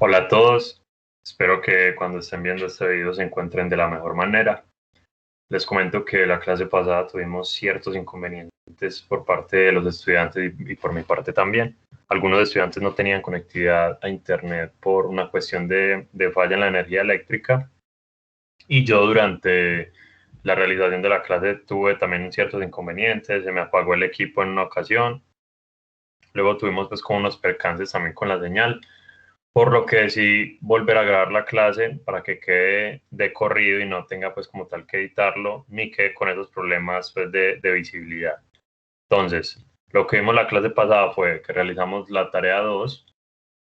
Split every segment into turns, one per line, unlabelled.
Hola a todos, espero que cuando estén viendo este video se encuentren de la mejor manera. Les comento que la clase pasada tuvimos ciertos inconvenientes por parte de los estudiantes y por mi parte también. Algunos estudiantes no tenían conectividad a internet por una cuestión de falla en la energía eléctrica y yo durante la realización de la clase tuve también ciertos inconvenientes, se me apagó el equipo en una ocasión, luego tuvimos pues como unos percances también con la señal, por lo que decidí volver a grabar la clase para que quede de corrido y no tenga pues como tal que editarlo, ni quede con esos problemas pues de visibilidad. Entonces, lo que vimos la clase pasada fue que realizamos la tarea 2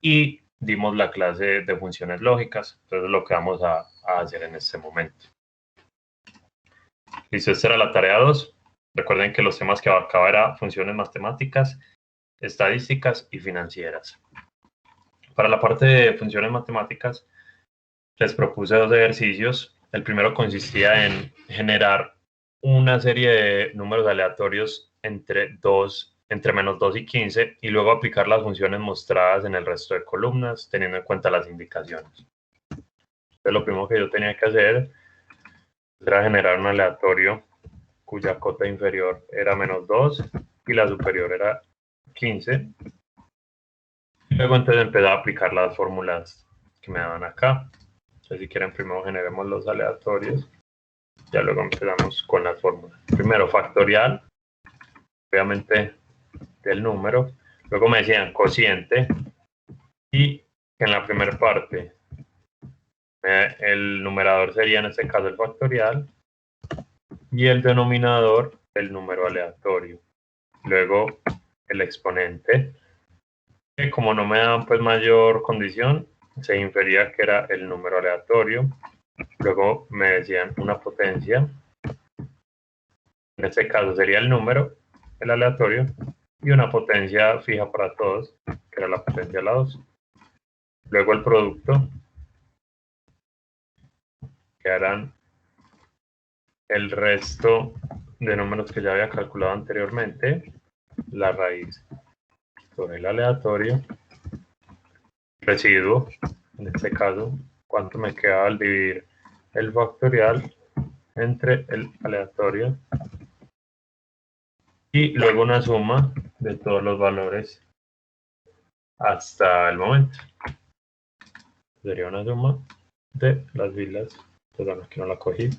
y dimos la clase de funciones lógicas. Entonces, lo que vamos a hacer en este momento. Listo, esta era la tarea 2. Recuerden que los temas que abarcaba eran funciones matemáticas, estadísticas y financieras. Para la parte de funciones matemáticas, les propuse dos ejercicios. El primero consistía en generar una serie de números aleatorios entre menos 2 y 15 y luego aplicar las funciones mostradas en el resto de columnas teniendo en cuenta las indicaciones. Entonces, lo primero que yo tenía que hacer era generar un aleatorio cuya cota inferior era menos 2 y la superior era 15. Luego entonces empecé a aplicar las fórmulas que me daban acá. Entonces, si quieren, primero generemos los aleatorios. Ya luego empezamos con las fórmulas. Primero, factorial, obviamente, del número. Luego me decían cociente. Y en la primera parte, el numerador sería en este caso el factorial. Y el denominador, el número aleatorio. Luego, el exponente. Que como no me daban pues mayor condición, se infería que era el número aleatorio. Luego me decían una potencia. En este caso sería el número, el aleatorio, y una potencia fija para todos, que era la potencia a la 2. Luego el producto, que eran el resto de números que ya había calculado anteriormente, la raíz sobre el aleatorio, residuo, en este caso, cuánto me queda al dividir el factorial entre el aleatorio, y luego una suma de todos los valores hasta el momento. Sería una suma de las filas, perdón, aquí no la cogí,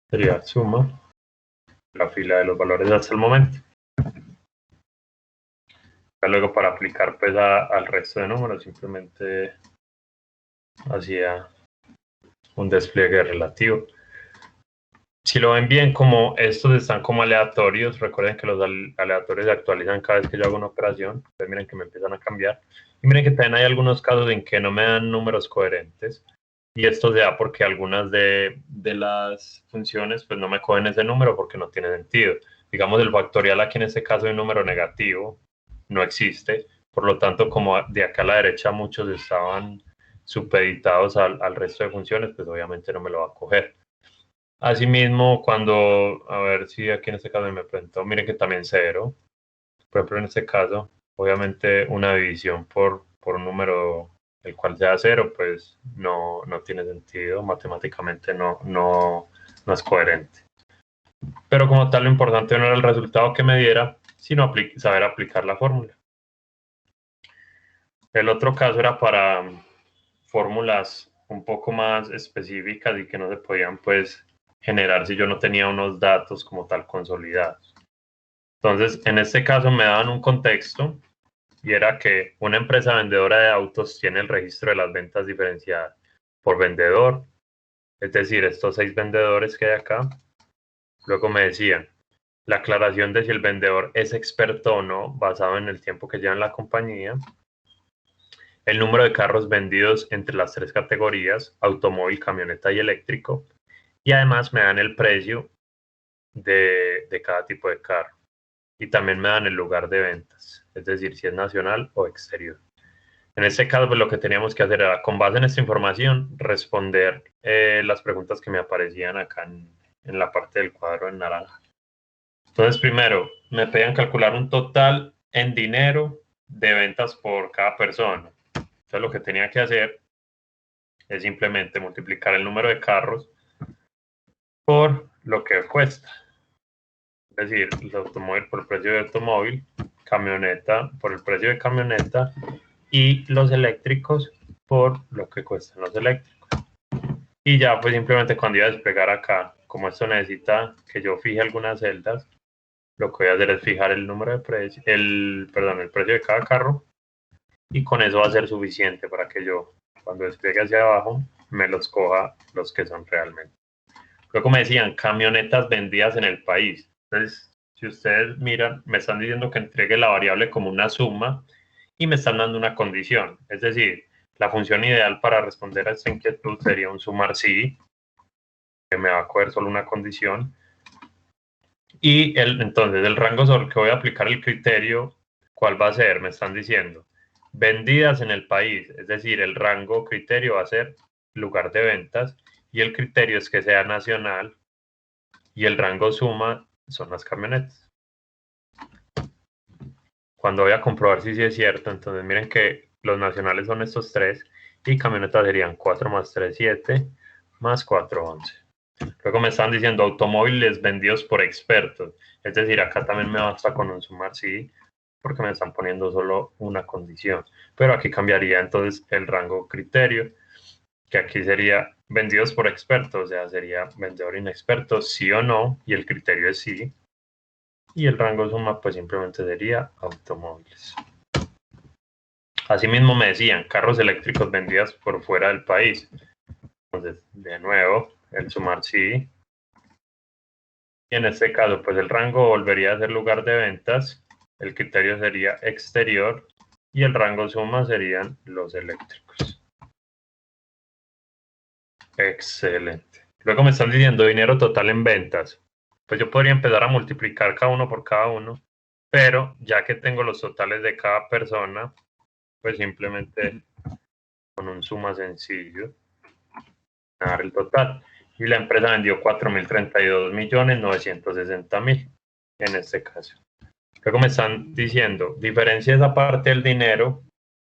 sería suma la fila de los valores hasta el momento. Luego para aplicar pues al resto de números simplemente hacía un despliegue relativo. Si lo ven bien, como estos están como aleatorios, recuerden que los aleatorios se actualizan cada vez que yo hago una operación. Entonces miren que me empiezan a cambiar. Y miren que también hay algunos casos en que no me dan números coherentes. Y esto se da porque algunas de las funciones pues no me cogen ese número porque no tiene sentido. Digamos, el factorial aquí en este caso de un número negativo no existe. Por lo tanto, como de acá a la derecha muchos estaban supeditados al resto de funciones, pues obviamente no me lo va a coger. Asimismo, cuando, a ver si aquí en este caso me presentó, miren que también cero. Por ejemplo, en este caso, obviamente una división por un número el cual sea cero, pues no tiene sentido, matemáticamente no es coherente. Pero como tal, lo importante no era el resultado que me diera, sino saber aplicar la fórmula. El otro caso era para fórmulas un poco más específicas y que no se podían pues generar si yo no tenía unos datos como tal consolidados. Entonces, en este caso me daban un contexto y era que una empresa vendedora de autos tiene el registro de las ventas diferenciadas por vendedor, es decir, estos 6 vendedores que hay acá. Luego me decían la aclaración de si el vendedor es experto o no, basado en el tiempo que lleva en la compañía, el número de carros vendidos entre las 3 categorías, automóvil, camioneta y eléctrico, y además me dan el precio de cada tipo de carro. Y también me dan el lugar de ventas, es decir, si es nacional o exterior. En este caso, pues, lo que teníamos que hacer era, con base en esta información, responder las preguntas que me aparecían acá en la parte del cuadro en naranja. Entonces, primero, me pedían calcular un total en dinero de ventas por cada persona. Entonces lo que tenía que hacer es simplemente multiplicar el número de carros por lo que cuesta. Es decir, el automóvil por el precio de automóvil, camioneta por el precio de camioneta y los eléctricos por lo que cuestan los eléctricos. Y ya pues simplemente cuando iba a desplegar acá, como esto necesita que yo fije algunas celdas, lo que voy a hacer es fijar el número de precio, el precio de cada carro, y con eso va a ser suficiente para que yo, cuando despliegue hacia abajo, me los coja los que son realmente. Luego me decían camionetas vendidas en el país. Entonces, si ustedes miran, me están diciendo que entregue la variable como una suma y me están dando una condición. Es decir, la función ideal para responder a esta inquietud sería un sumar sí, que me va a coger solo una condición. Y entonces el rango sobre el que voy a aplicar el criterio, ¿cuál va a ser? Me están diciendo vendidas en el país, es decir, el rango criterio va a ser lugar de ventas y el criterio es que sea nacional y el rango suma son las camionetas. Cuando voy a comprobar si sí es cierto, entonces miren que los nacionales son estos tres y camionetas serían 4 más 3, 7 más 4, 11. Luego me están diciendo automóviles vendidos por expertos. Es decir, acá también me basta con un sumar sí, porque me están poniendo solo una condición. Pero aquí cambiaría entonces el rango criterio, que aquí sería vendidos por expertos, o sea, sería vendedor inexperto, sí o no, y el criterio es sí. Y el rango suma pues simplemente sería automóviles. Asimismo me decían carros eléctricos vendidos por fuera del país. Entonces, de nuevo, el sumar sí. Y en este caso, pues el rango volvería a ser lugar de ventas, el criterio sería exterior y el rango suma serían los eléctricos. Excelente. Luego me están diciendo dinero total en ventas. Pues yo podría empezar a multiplicar cada uno por cada uno, pero ya que tengo los totales de cada persona, pues simplemente con un suma sencillo, dar el total. Y la empresa vendió 4.032.960.000 en este caso. Luego me están diciendo, diferencia esa parte del dinero,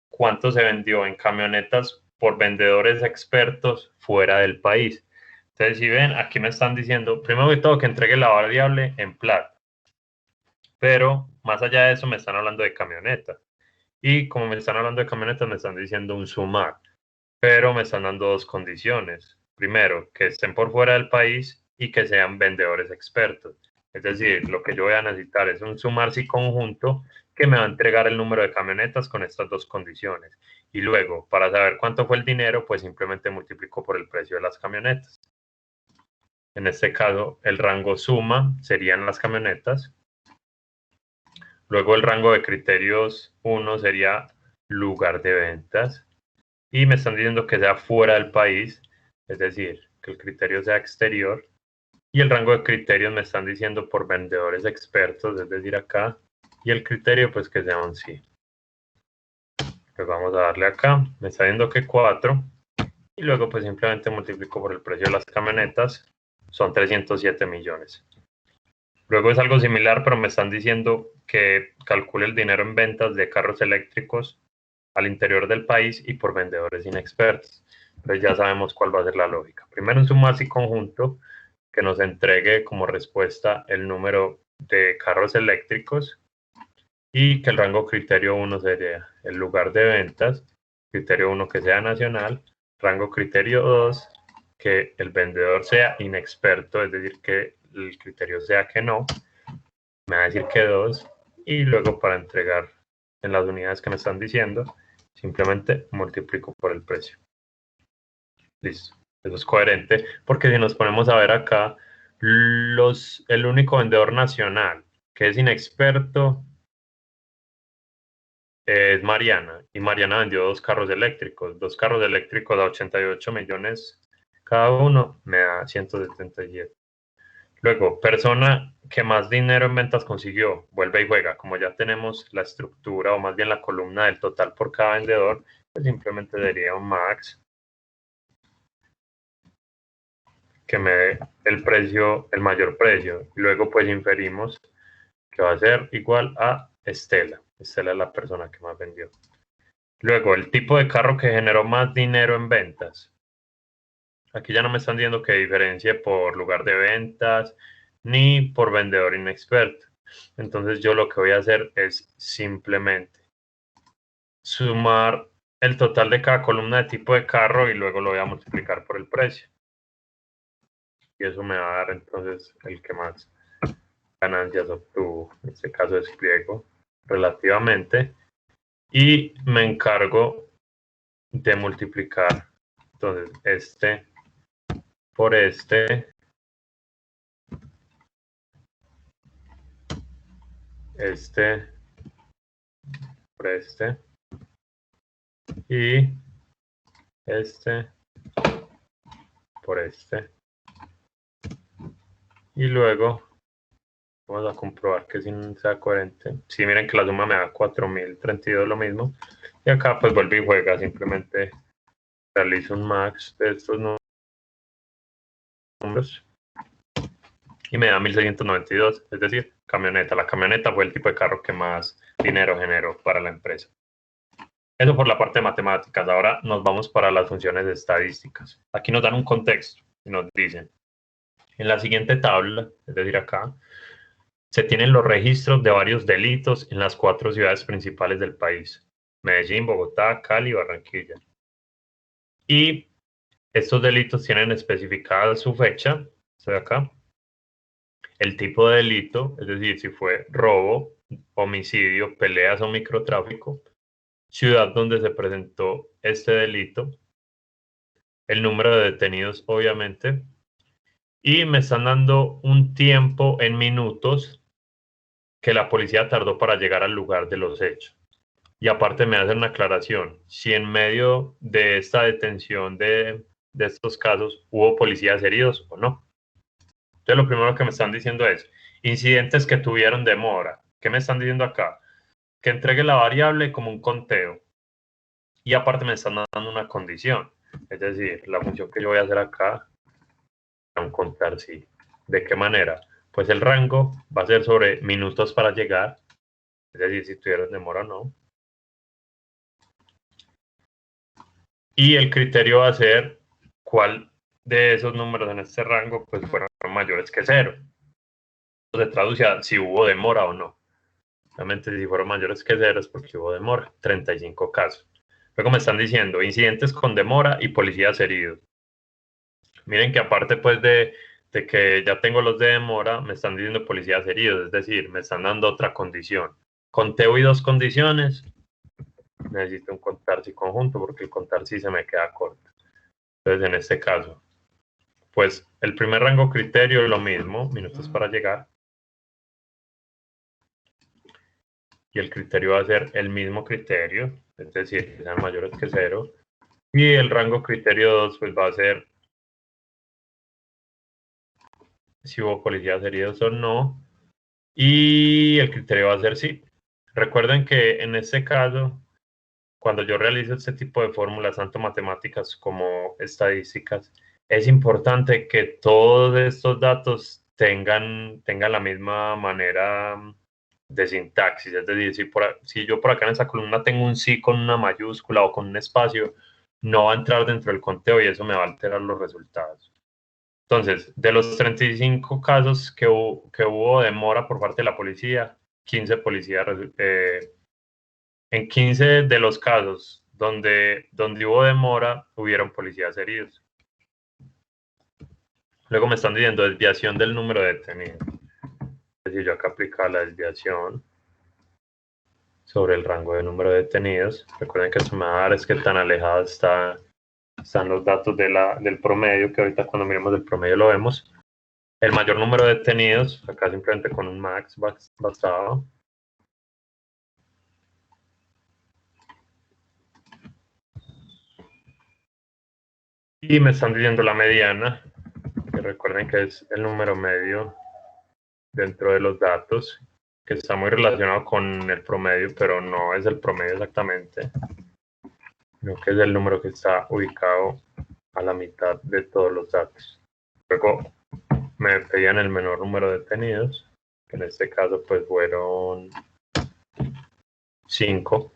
cuánto se vendió en camionetas por vendedores expertos fuera del país. Entonces, si ven, aquí me están diciendo, primero que todo, que entregue la variable en plata. Pero más allá de eso, me están hablando de camionetas. Y como me están hablando de camionetas, me están diciendo un sumar. Pero me están dando dos condiciones. Primero, que estén por fuera del país y que sean vendedores expertos. Es decir, lo que yo voy a necesitar es un sumar sí conjunto que me va a entregar el número de camionetas con estas dos condiciones. Y luego, para saber cuánto fue el dinero, pues simplemente multiplico por el precio de las camionetas. En este caso, el rango suma serían las camionetas. Luego el rango de criterios 1 sería lugar de ventas. Y me están diciendo que sea fuera del país, es decir, que el criterio sea exterior. Y el rango de criterios me están diciendo por vendedores expertos, es decir, acá. Y el criterio, pues que sea un sí. Pues vamos a darle acá. Me está diciendo que 4. Y luego, pues simplemente multiplico por el precio de las camionetas. Son 307 millones. Luego es algo similar, pero me están diciendo que calcule el dinero en ventas de carros eléctricos al interior del país y por vendedores inexpertos. Entonces ya sabemos cuál va a ser la lógica. Primero un suma y conjunto que nos entregue como respuesta el número de carros eléctricos y que el rango criterio 1 sería el lugar de ventas, criterio 1 que sea nacional, rango criterio 2 que el vendedor sea inexperto, es decir, que el criterio sea que no, me va a decir que 2 y luego para entregar en las unidades que me están diciendo, simplemente multiplico por el precio. Listo. Eso es coherente, porque si nos ponemos a ver acá, el único vendedor nacional que es inexperto es Mariana, y Mariana vendió dos carros eléctricos a 88 millones cada uno, me da 177. Luego, persona que más dinero en ventas consiguió, vuelve y juega. Como ya tenemos la estructura o más bien la columna del total por cada vendedor, pues simplemente daría un max que me dé el precio, el mayor precio. Y luego pues inferimos que va a ser igual a Estela. Estela es la persona que más vendió. Luego, el tipo de carro que generó más dinero en ventas. Aquí ya no me están diciendo que diferencie por lugar de ventas ni por vendedor inexperto. Entonces yo lo que voy a hacer es simplemente sumar el total de cada columna de tipo de carro y luego lo voy a multiplicar por el precio. Y eso me va a dar entonces el que más ganancias obtuvo. En este caso despliego relativamente y me encargo de multiplicar entonces este por este por este y este por este. Y luego vamos a comprobar que sí sea coherente. Si miren que la suma me da 4032, lo mismo. Y acá pues vuelve y juega, simplemente realizo un max de estos números y me da 1692, es decir, camioneta. La camioneta fue el tipo de carro que más dinero generó para la empresa. Eso por la parte de matemáticas. Ahora nos vamos para las funciones estadísticas. Aquí nos dan un contexto y nos dicen, en la siguiente tabla, es decir, acá, se tienen los registros de varios delitos en las 4 ciudades principales del país: Medellín, Bogotá, Cali y Barranquilla. Y estos delitos tienen especificada su fecha, estoy acá, el tipo de delito, es decir, si fue robo, homicidio, peleas o microtráfico, ciudad donde se presentó este delito, el número de detenidos, obviamente, y me están dando un tiempo en minutos que la policía tardó para llegar al lugar de los hechos. Y aparte me hacen una aclaración, si en medio de esta detención de estos casos hubo policías heridos o no. Entonces lo primero que me están diciendo es, incidentes que tuvieron demora. ¿Qué me están diciendo acá? Que entregue la variable como un conteo. Y aparte me están dando una condición. Es decir, la función que yo voy a hacer acá es un contar sí. ¿De qué manera? Pues el rango va a ser sobre minutos para llegar. Es decir, si tuvieron demora o no. Y el criterio va a ser cuál de esos números en este rango pues fueron mayores que cero. Se traduce a si hubo demora o no. Obviamente si fueron mayores que cero es porque hubo demora, 35 casos. Luego me están diciendo incidentes con demora y policías heridos. Miren que aparte pues de que ya tengo los de demora, me están diciendo policías heridos, es decir, me están dando otra condición. Conteo y 2 condiciones, necesito un contar si conjunto porque el contar si se me queda corto. Entonces en este caso, pues el primer rango criterio es lo mismo, minutos para llegar. Y el criterio va a ser el mismo criterio, es decir, que sean mayores que cero. Y el rango criterio 2 pues va a ser si hubo policías heridos o no. Y el criterio va a ser sí. Recuerden que en este caso, cuando yo realizo este tipo de fórmulas, tanto matemáticas como estadísticas, es importante que todos estos datos tengan la misma manera de sintaxis. Es decir, si yo por acá en esa columna tengo un sí con una mayúscula o con un espacio, no va a entrar dentro del conteo y eso me va a alterar los resultados. Entonces, de los 35 casos que hubo demora por parte de la policía, 15 policías, en 15 de los casos donde hubo demora, hubieron policías heridos. Luego me están diciendo desviación del número de detenidos. Es decir, yo acá aplicar la desviación sobre el rango de número de detenidos. Recuerden que esto me va a dar es que tan alejada están los datos del promedio, que ahorita cuando miremos el promedio lo vemos. El mayor número de detenidos, acá simplemente con un max bastaba. Y me están diciendo la mediana, que recuerden que es el número medio dentro de los datos, que está muy relacionado con el promedio, pero no es el promedio exactamente, sino que es el número que está ubicado a la mitad de todos los datos. Luego me pedían el menor número de detenidos, que en este caso pues fueron 5.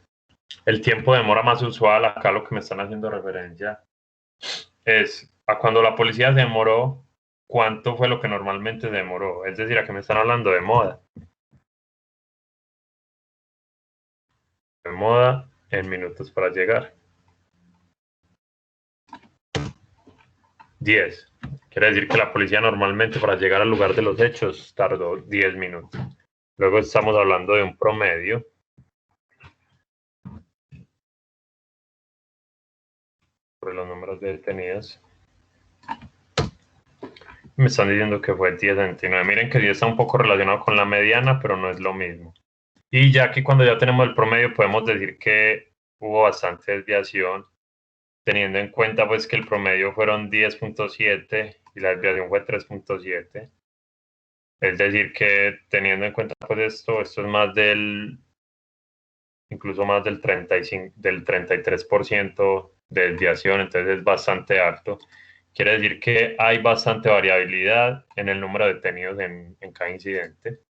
el tiempo de demora más usual, acá lo que me están haciendo referencia, es a cuando la policía se demoró, cuánto fue lo que normalmente se demoró. Es decir, a que me están hablando de moda. De moda en minutos para llegar. 10. Quiere decir que la policía normalmente para llegar al lugar de los hechos tardó 10 minutos. Luego estamos hablando de un promedio. Sobre los números de detenidos. Me están diciendo que fue 10.29. Miren que 10 está un poco relacionado con la mediana, pero no es lo mismo. Y ya aquí cuando ya tenemos el promedio podemos decir que hubo bastante desviación, teniendo en cuenta pues que el promedio fueron 10.7 y la desviación fue 3.7. Es decir que teniendo en cuenta pues esto es más incluso más del 35, del 33% de desviación, entonces es bastante alto. Quiere decir que hay bastante variabilidad en el número de detenidos en cada incidente.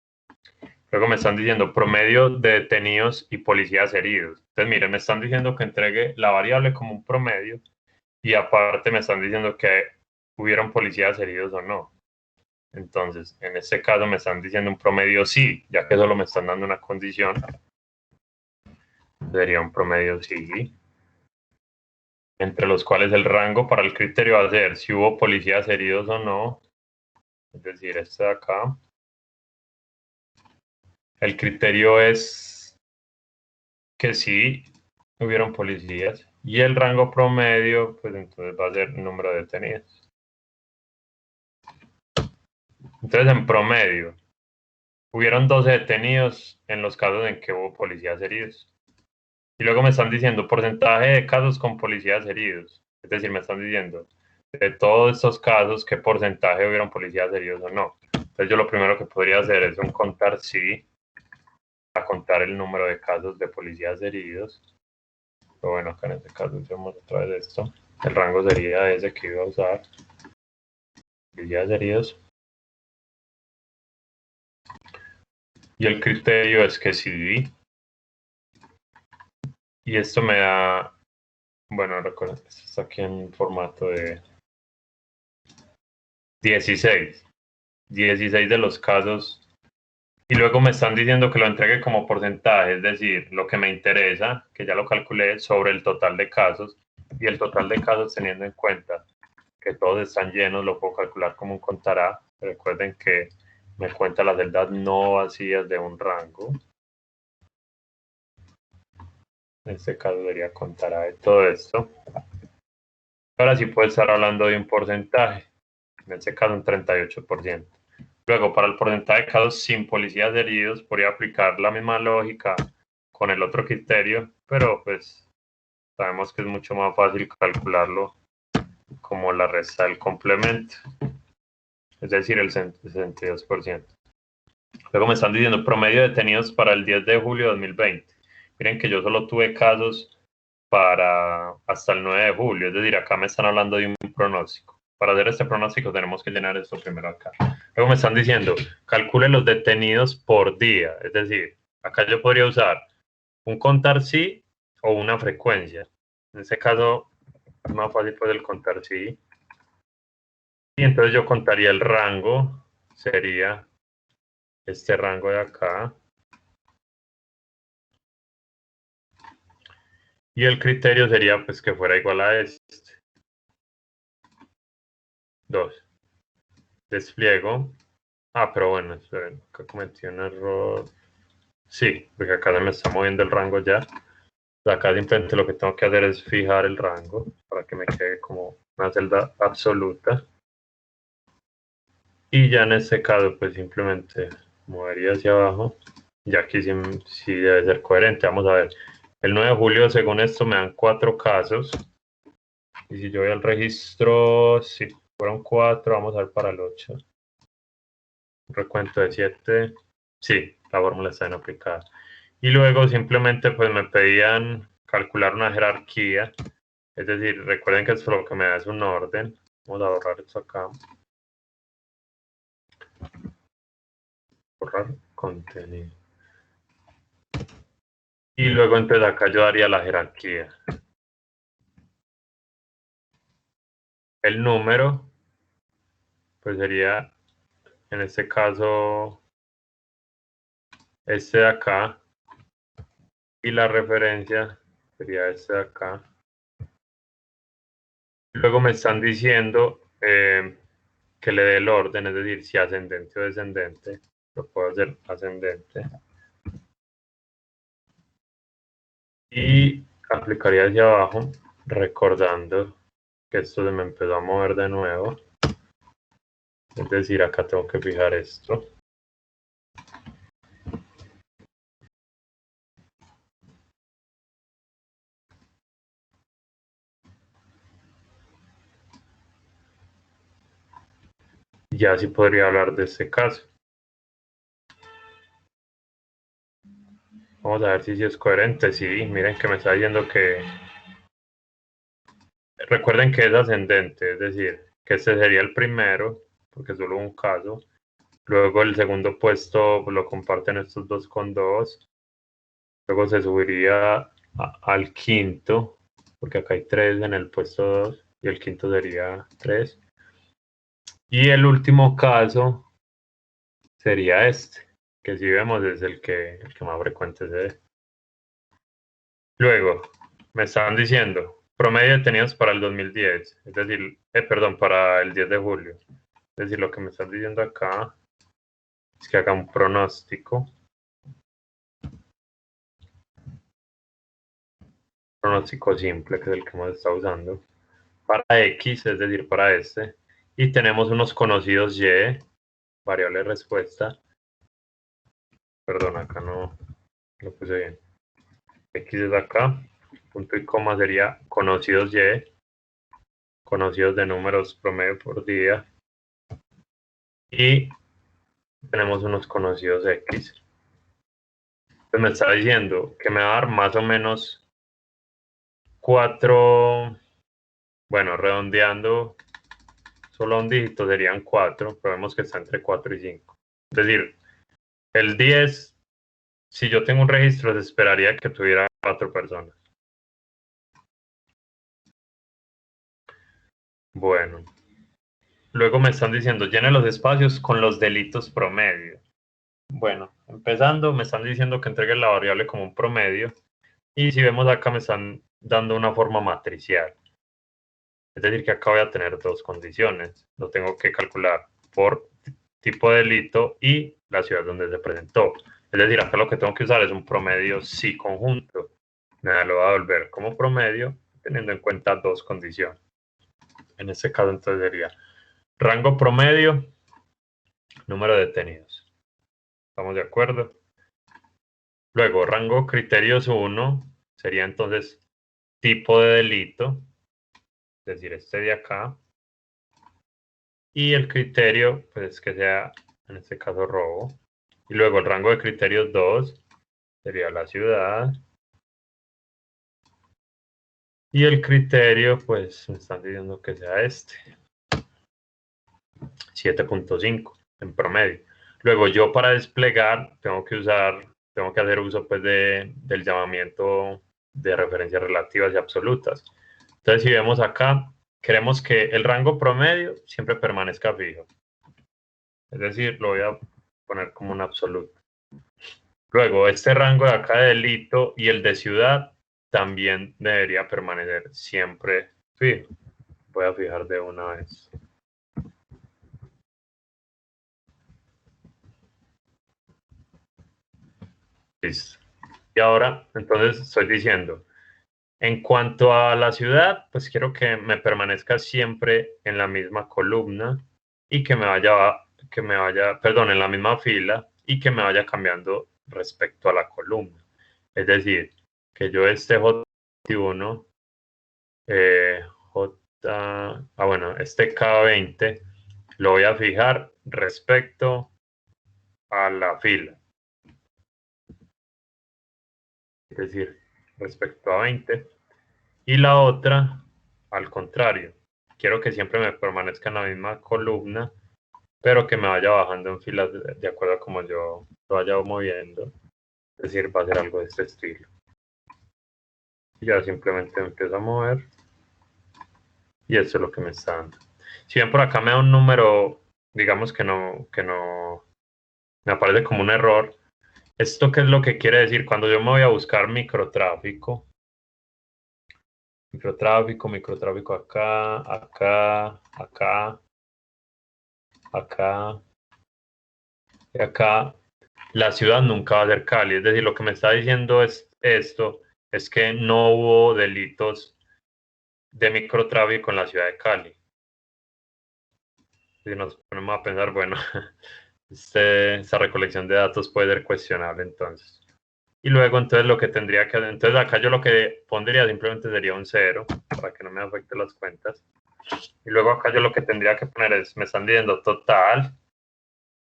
Luego me están diciendo promedio de detenidos y policías heridos. Entonces, miren, me están diciendo que entregue la variable como un promedio y aparte me están diciendo que hubieron policías heridos o no. Entonces, en este caso me están diciendo un promedio sí, ya que solo me están dando una condición. Sería un promedio sí. Entre los cuales el rango para el criterio va a ser si hubo policías heridos o no. Es decir, este de acá. El criterio es que sí hubieron policías. Y el rango promedio, pues entonces va a ser el número de detenidos. Entonces, en promedio, hubieron 12 detenidos en los casos en que hubo policías heridos. Y luego me están diciendo porcentaje de casos con policías heridos. Es decir, me están diciendo de todos estos casos qué porcentaje hubieron policías heridos o no. Entonces, yo lo primero que podría hacer es un contar sí, a contar el número de casos de policías heridos. Pero bueno, acá en este caso hacemos otra vez esto. El rango sería ese que iba a usar. Policías heridos. Y el criterio es que sí. Y esto me da, bueno, recuerden, esto está aquí en formato de 16. 16 de los casos. Y luego me están diciendo que lo entregue como porcentaje, es decir, lo que me interesa, que ya lo calculé, sobre el total de casos. Y el total de casos teniendo en cuenta que todos están llenos, lo puedo calcular como un contará. Recuerden que me cuenta las celdas no vacías de un rango. En este caso sería contará de todo esto. Ahora sí puedo estar hablando de un porcentaje, en este caso un 38%. Luego, para el porcentaje de casos sin policías heridos, podría aplicar la misma lógica con el otro criterio, pero pues sabemos que es mucho más fácil calcularlo como la resta del complemento, es decir, el 62%. Luego me están diciendo promedio de detenidos para el 10 de julio de 2020. Miren que yo solo tuve casos para hasta el 9 de julio, es decir, acá me están hablando de un pronóstico. Para hacer este pronóstico tenemos que llenar esto primero acá. Luego me están diciendo, calcule los detenidos por día, es decir, acá yo podría usar un contar sí o una frecuencia. En este caso es más fácil pues el contar sí. Y entonces yo contaría el rango, sería este rango de acá. Y el criterio sería pues que fuera igual a este. 2. Despliego. Ah, pero bueno, esperen, acá cometí un error. Sí, porque acá se me está moviendo el rango ya. Acá simplemente lo que tengo que hacer es fijar el rango para que me quede como una celda absoluta. Y ya en este caso, pues simplemente movería hacia abajo. Ya aquí sí debe ser coherente. Vamos a ver. El 9 de julio, según esto, me dan 4 casos. Y si yo voy al registro, sí, fueron 4, vamos a ver para el 8. Un recuento de 7. Sí, la fórmula está bien aplicada. Y luego simplemente pues me pedían calcular una jerarquía. Es decir, recuerden que esto lo que me da es un orden. Vamos a borrar esto acá. Borrar contenido. Y luego entonces acá yo daría la jerarquía. El número, pues sería en este caso este de acá. Y la referencia sería este de acá. Luego me están diciendo que le dé el orden, es decir, si ascendente o descendente. Lo puedo hacer ascendente. Y aplicaría hacia abajo, recordando que esto se me empezó a mover de nuevo. Es decir, acá tengo que fijar esto. Ya sí podría hablar de este caso. Vamos a ver si es coherente. Sí, miren que me está diciendo que... Recuerden que es ascendente, es decir, que este sería el primero, porque es solo un caso. Luego el segundo puesto lo comparten estos dos con dos. Luego se subiría al quinto, porque acá hay tres en el puesto 2 y el quinto sería 3. Y el último caso sería este, que si vemos es el que más frecuente se ve. Luego, me estaban diciendo, promedio de detenidos para el 2010, es decir, perdón, para el 10 de julio. Es decir, lo que me están diciendo acá es que haga un pronóstico simple, que es el que hemos estado usando, para X, es decir, para este, y tenemos unos conocidos Y, variable respuesta, perdón, acá no lo puse bien, X es acá, punto y coma sería conocidos Y, conocidos de números promedio por día, y tenemos unos conocidos X. Entonces me está diciendo que me va a dar más o menos 4, bueno, redondeando solo un dígito serían 4, pero vemos que está entre 4 y 5. Es decir, el 10, si yo tengo un registro, se esperaría que tuviera 4 personas. Bueno, luego me están diciendo, llene los espacios con los delitos promedio. Bueno, empezando, me están diciendo que entregue la variable como un promedio. Y si vemos acá, me están dando una forma matricial. Es decir, que acá voy a tener dos condiciones. Lo tengo que calcular por tipo de delito y la ciudad donde se presentó. Es decir, acá lo que tengo que usar es un promedio sí conjunto. Me lo va a volver como promedio teniendo en cuenta dos condiciones. En este caso entonces sería rango promedio, número de detenidos. ¿Estamos de acuerdo? Luego, rango criterios 1 sería entonces tipo de delito, es decir, este de acá. Y el criterio, pues que sea, en este caso, robo. Y luego el rango de criterios 2 sería la ciudad. Y el criterio, pues me están diciendo que sea este, 7.5 en promedio. Luego yo para desplegar tengo que hacer uso pues del llamamiento de referencias relativas y absolutas. Entonces si vemos acá, queremos que el rango promedio siempre permanezca fijo. Es decir, lo voy a poner como un absoluto. Luego, este rango de acá de delito y el de ciudad también debería permanecer siempre fijo. Voy a fijar de una vez. Listo. Y ahora, entonces, estoy diciendo, en cuanto a la ciudad, pues quiero que me permanezca siempre en la misma columna y perdón, en la misma fila y que me vaya cambiando respecto a la columna. Es decir, que yo este J21, bueno, este K20 lo voy a fijar respecto a la fila. Es decir, respecto a 20. Y la otra, al contrario. Quiero que siempre me permanezca en la misma columna, pero que me vaya bajando en filas de acuerdo a como yo lo vaya moviendo. Es decir, va a ser algo de este estilo. Y ya simplemente empiezo a mover. Y esto es lo que me está dando. Si bien por acá me da un número, digamos que no me aparece como un error. ¿Esto qué es lo que quiere decir? Cuando yo me voy a buscar microtráfico acá, acá, acá, acá y acá, la ciudad nunca va a ser Cali. Es decir, lo que me está diciendo es esto, es que no hubo delitos de microtráfico en la ciudad de Cali. Si nos ponemos a pensar, bueno, esta recolección de datos puede ser cuestionable entonces. Y luego entonces lo que tendría que, entonces acá yo lo que pondría simplemente sería un cero para que no me afecte las cuentas. Y luego acá yo lo que tendría que poner es, me están diciendo total,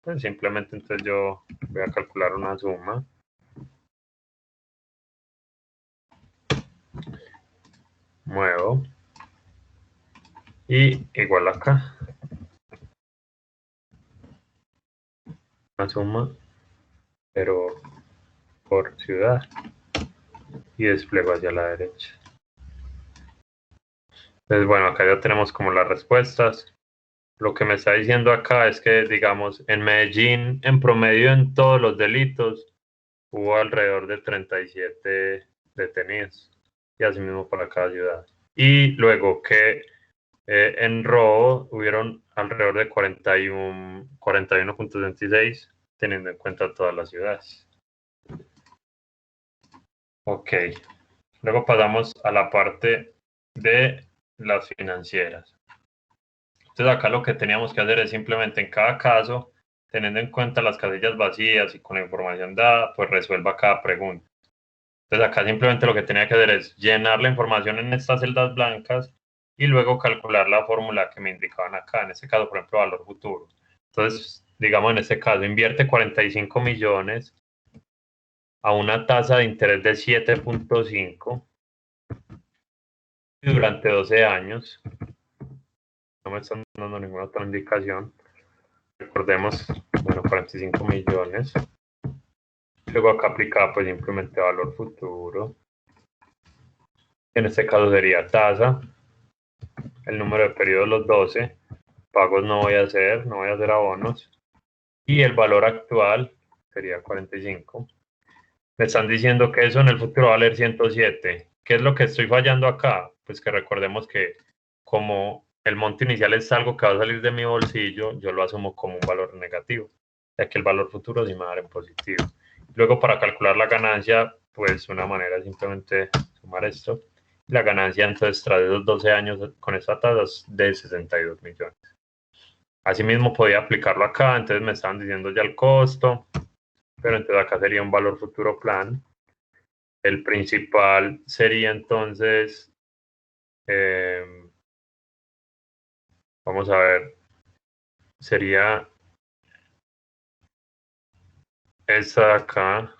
pues simplemente entonces yo voy a calcular una suma. Muevo y igual acá, una suma, pero por ciudad y despliego hacia la derecha. Entonces, bueno, acá ya tenemos como las respuestas. Lo que me está diciendo acá es que, digamos, en Medellín, en promedio en todos los delitos, hubo alrededor de 37 detenidos, y así mismo para cada ciudad. Y luego que en robo hubieron alrededor de 41.26, teniendo en cuenta todas las ciudades. Ok, luego pasamos a la parte de las financieras. Entonces acá lo que teníamos que hacer es simplemente en cada caso, teniendo en cuenta las casillas vacías y con la información dada, pues resuelva cada pregunta. Entonces acá simplemente lo que tenía que hacer es llenar la información en estas celdas blancas y luego calcular la fórmula que me indicaban acá, en este caso, por ejemplo, valor futuro. Entonces, digamos en este caso, invierte 45 millones a una tasa de interés de 7.5 durante 12 años. No me están dando ninguna otra indicación. Recordemos, bueno, 45 millones. Luego acá aplicaba pues simplemente valor futuro. En este caso sería tasa, el número de periodos los 12, pagos no voy a hacer, no voy a hacer abonos. Y el valor actual sería 45. Me están diciendo que eso en el futuro va a valer 107. ¿Qué es lo que estoy fallando acá? Pues que recordemos que como el monto inicial es algo que va a salir de mi bolsillo, yo lo asumo como un valor negativo, ya que el valor futuro sí me va a dar en positivo. Luego para calcular la ganancia, pues una manera es simplemente sumar esto. La ganancia entonces tras esos 12 años con esta tasa es de 62 millones. Asimismo podía aplicarlo acá, entonces me estaban diciendo ya el costo, pero entonces acá sería un valor futuro plan. El principal sería entonces, eh, vamos a ver, sería esta de acá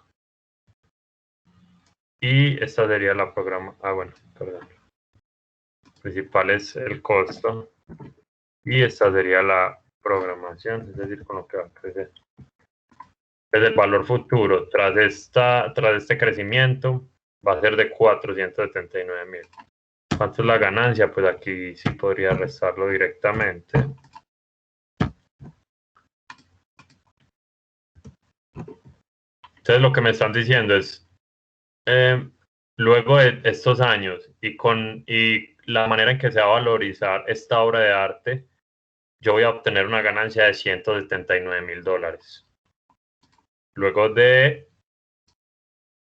y esta sería la programa. Ah, bueno, perdón. El principal es el costo y esta sería la programación, es decir, con lo que va a crecer. Es el valor futuro tras este crecimiento va a ser de 479.000. ¿Cuánto es la ganancia? Pues aquí sí podría restarlo directamente. Entonces lo que me están diciendo es, eh, luego de estos años y la manera en que se va a valorizar esta obra de arte, yo voy a obtener una ganancia de $179.000. Luego de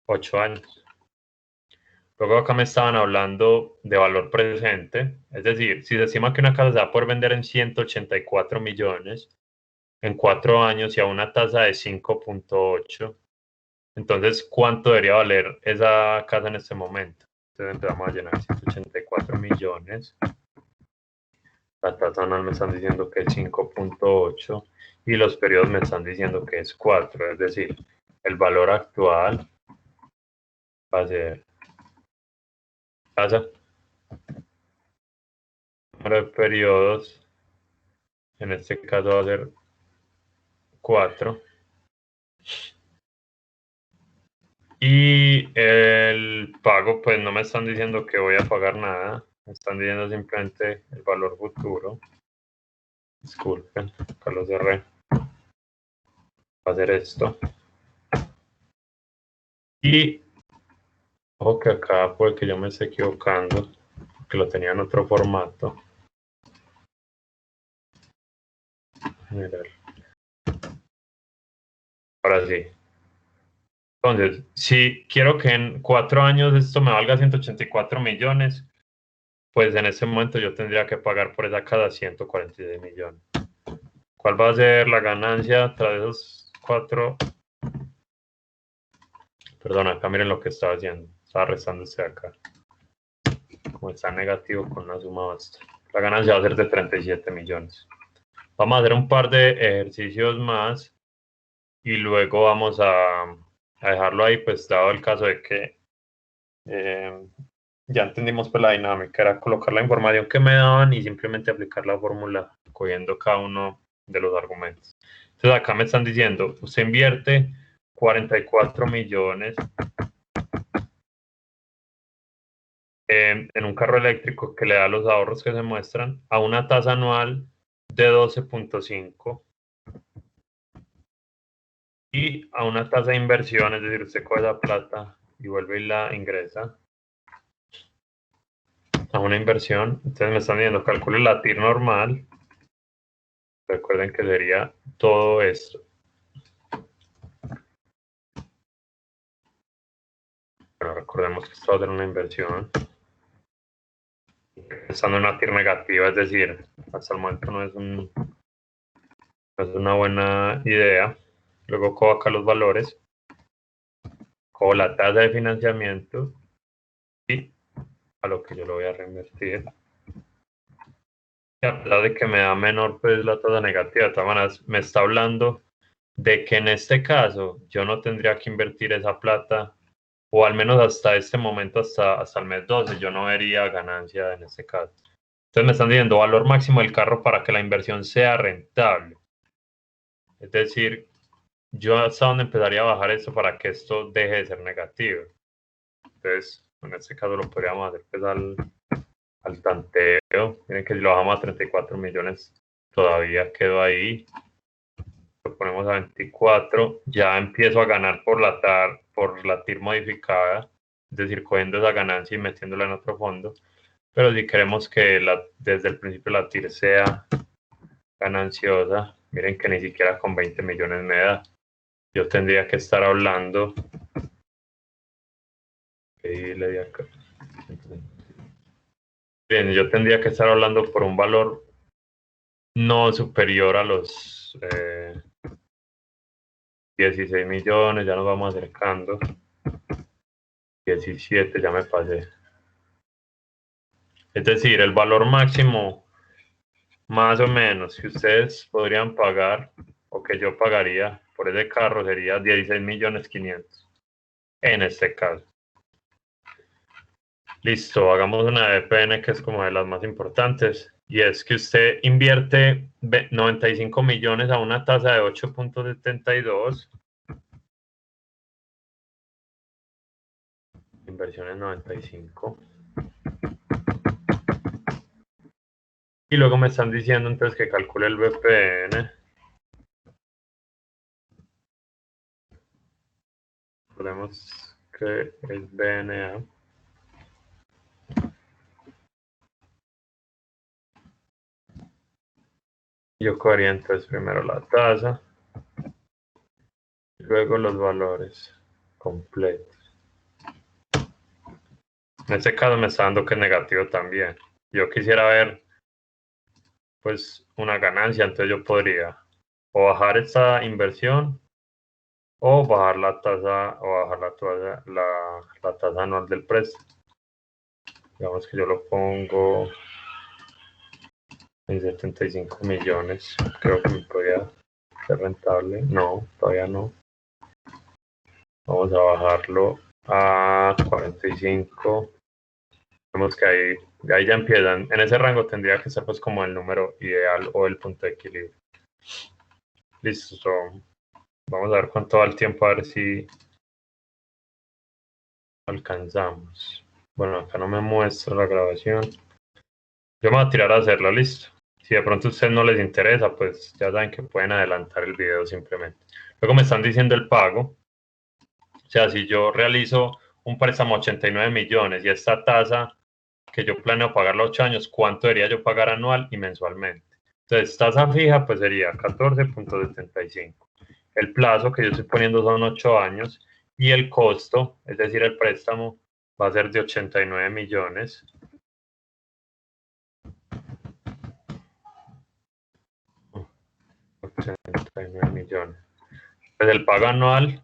8 años. Luego acá me estaban hablando de valor presente, es decir, si se estima que una casa se va a poder vender en 184 millones en 4 años y a una tasa de 5.8, entonces, ¿cuánto debería valer esa casa en este momento? Entonces empezamos a llenar 184 millones. La tasa anual me están diciendo que es 5.8 y los periodos me están diciendo que es 4. Es decir, el valor actual va a ser tasa, número de periodos, en este caso va a ser 4. Y el pago, pues no me están diciendo que voy a pagar nada, me están diciendo simplemente el valor futuro. Disculpen, Carlos R. Va a hacer esto. Y ojo que acá puede que yo me esté equivocando, que lo tenía en otro formato. Mirar. Ahora sí. Entonces, si quiero que en 4 años esto me valga 184 millones, pues en ese momento yo tendría que pagar por esa casa 146 millones. ¿Cuál va a ser la ganancia tras esos 4? Perdón, acá miren lo que estaba haciendo. Estaba restando este acá. Como está negativo con una suma basta. La ganancia va a ser de 37 millones. Vamos a hacer un par de ejercicios más y luego vamos a dejarlo ahí, pues dado el caso de que ya entendimos pues la dinámica, era colocar la información que me daban y simplemente aplicar la fórmula cogiendo cada uno de los argumentos. Entonces acá me están diciendo, usted invierte 44 millones en un carro eléctrico que le da los ahorros que se muestran a una tasa anual de 12.5 y a una tasa de inversión, es decir, usted coge esa plata y vuelve y la ingresa a una inversión. Entonces me están diciendo, calcule la TIR normal. Recuerden que sería todo esto. Bueno, recordemos que esto va a ser una inversión. Estando en una TIR negativa, es decir, hasta el momento no es una buena idea. Luego cojo acá los valores, cojo la tasa de financiamiento y a lo que yo lo voy a reinvertir. Y a pesar de que me da menor pues la tasa negativa, de todas maneras me está hablando de que en este caso yo no tendría que invertir esa plata, o al menos hasta este momento, hasta el mes 12, yo no vería ganancia en este caso. Entonces me están diciendo valor máximo del carro para que la inversión sea rentable. Es decir, yo hasta dónde empezaría a bajar esto para que esto deje de ser negativo. Entonces, en este caso lo podríamos hacer pues al tanteo. Miren que si lo bajamos a 34 millones, todavía quedo ahí. Lo ponemos a 24, ya empiezo a ganar por la TIR modificada, es decir, cogiendo esa ganancia y metiéndola en otro fondo. Pero si queremos que desde el principio la TIR sea gananciosa, miren que ni siquiera con 20 millones me da. Yo tendría que estar hablando. Bien, yo tendría que estar hablando por un valor no superior a los 16 millones, ya nos vamos acercando. 17, ya me pasé. Es decir, el valor máximo, más o menos, que ustedes podrían pagar o que yo pagaría por ese carro sería 16 millones 500 en este caso. Listo, hagamos una VPN que es como de las más importantes y es que usted invierte 95 millones a una tasa de 8.72. Inversiones 95. Y luego me están diciendo entonces que calcule el VPN. Recordemos que es BNA. Yo cogería entonces primero la tasa, y luego los valores completos. En este caso me está dando que es negativo también. Yo quisiera ver pues una ganancia, entonces yo podría o bajar esta inversión o bajar la tasa o bajar la tasa anual del préstamo. Digamos que yo lo pongo en 75 millones. Creo que me podría ser rentable. No, todavía no. Vamos a bajarlo a 45. Vemos que ahí ya empiezan. En ese rango tendría que ser pues como el número ideal o el punto de equilibrio. Listo. Vamos a ver cuánto va el tiempo, a ver si alcanzamos. Bueno, acá no me muestra la grabación. Yo me voy a tirar a hacerlo, listo. Si de pronto a ustedes no les interesa, pues ya saben que pueden adelantar el video simplemente. Luego me están diciendo el pago. O sea, si yo realizo un préstamo 89 millones y esta tasa que yo planeo pagar los 8 años, ¿cuánto debería yo pagar anual y mensualmente? Entonces, tasa fija, pues sería 14.75. El plazo que yo estoy poniendo son 8 años y el costo, es decir, el préstamo, va a ser de 89 millones. Pues el pago anual,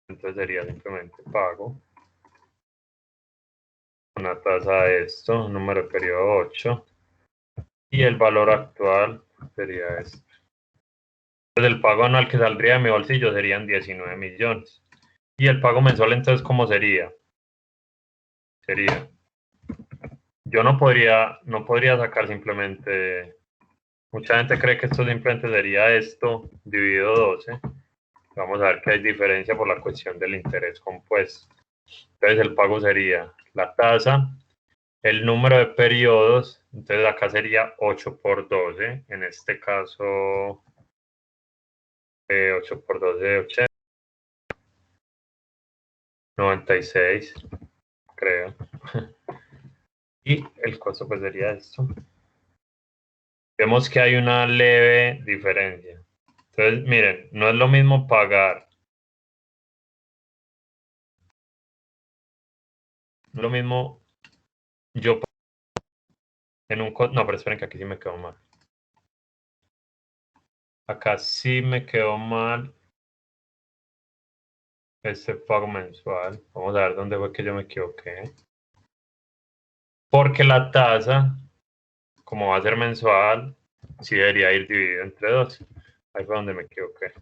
entonces sería simplemente pago, una tasa de esto, número de periodo 8, y el valor actual sería este. Pues el pago anual que saldría de mi bolsillo serían 19 millones. Y el pago mensual, entonces, ¿cómo sería? Yo no podría sacar simplemente, mucha gente cree que esto simplemente sería esto dividido 12. Vamos a ver que hay diferencia por la cuestión del interés compuesto. Entonces el pago sería la tasa, el número de periodos, entonces acá sería 8 por 12, en este caso 8 por 12, 80, 96, creo. Y el costo pues sería esto. Vemos que hay una leve diferencia. Entonces, miren, no es lo mismo pagar, no es lo mismo yo en un... No, pero esperen que aquí sí me quedó mal. Acá sí me quedó mal este pago mensual. Vamos a ver dónde fue que yo me equivoqué. Porque la tasa, como va a ser mensual, sí debería ir dividido entre 2. Ahí fue donde me equivoqué.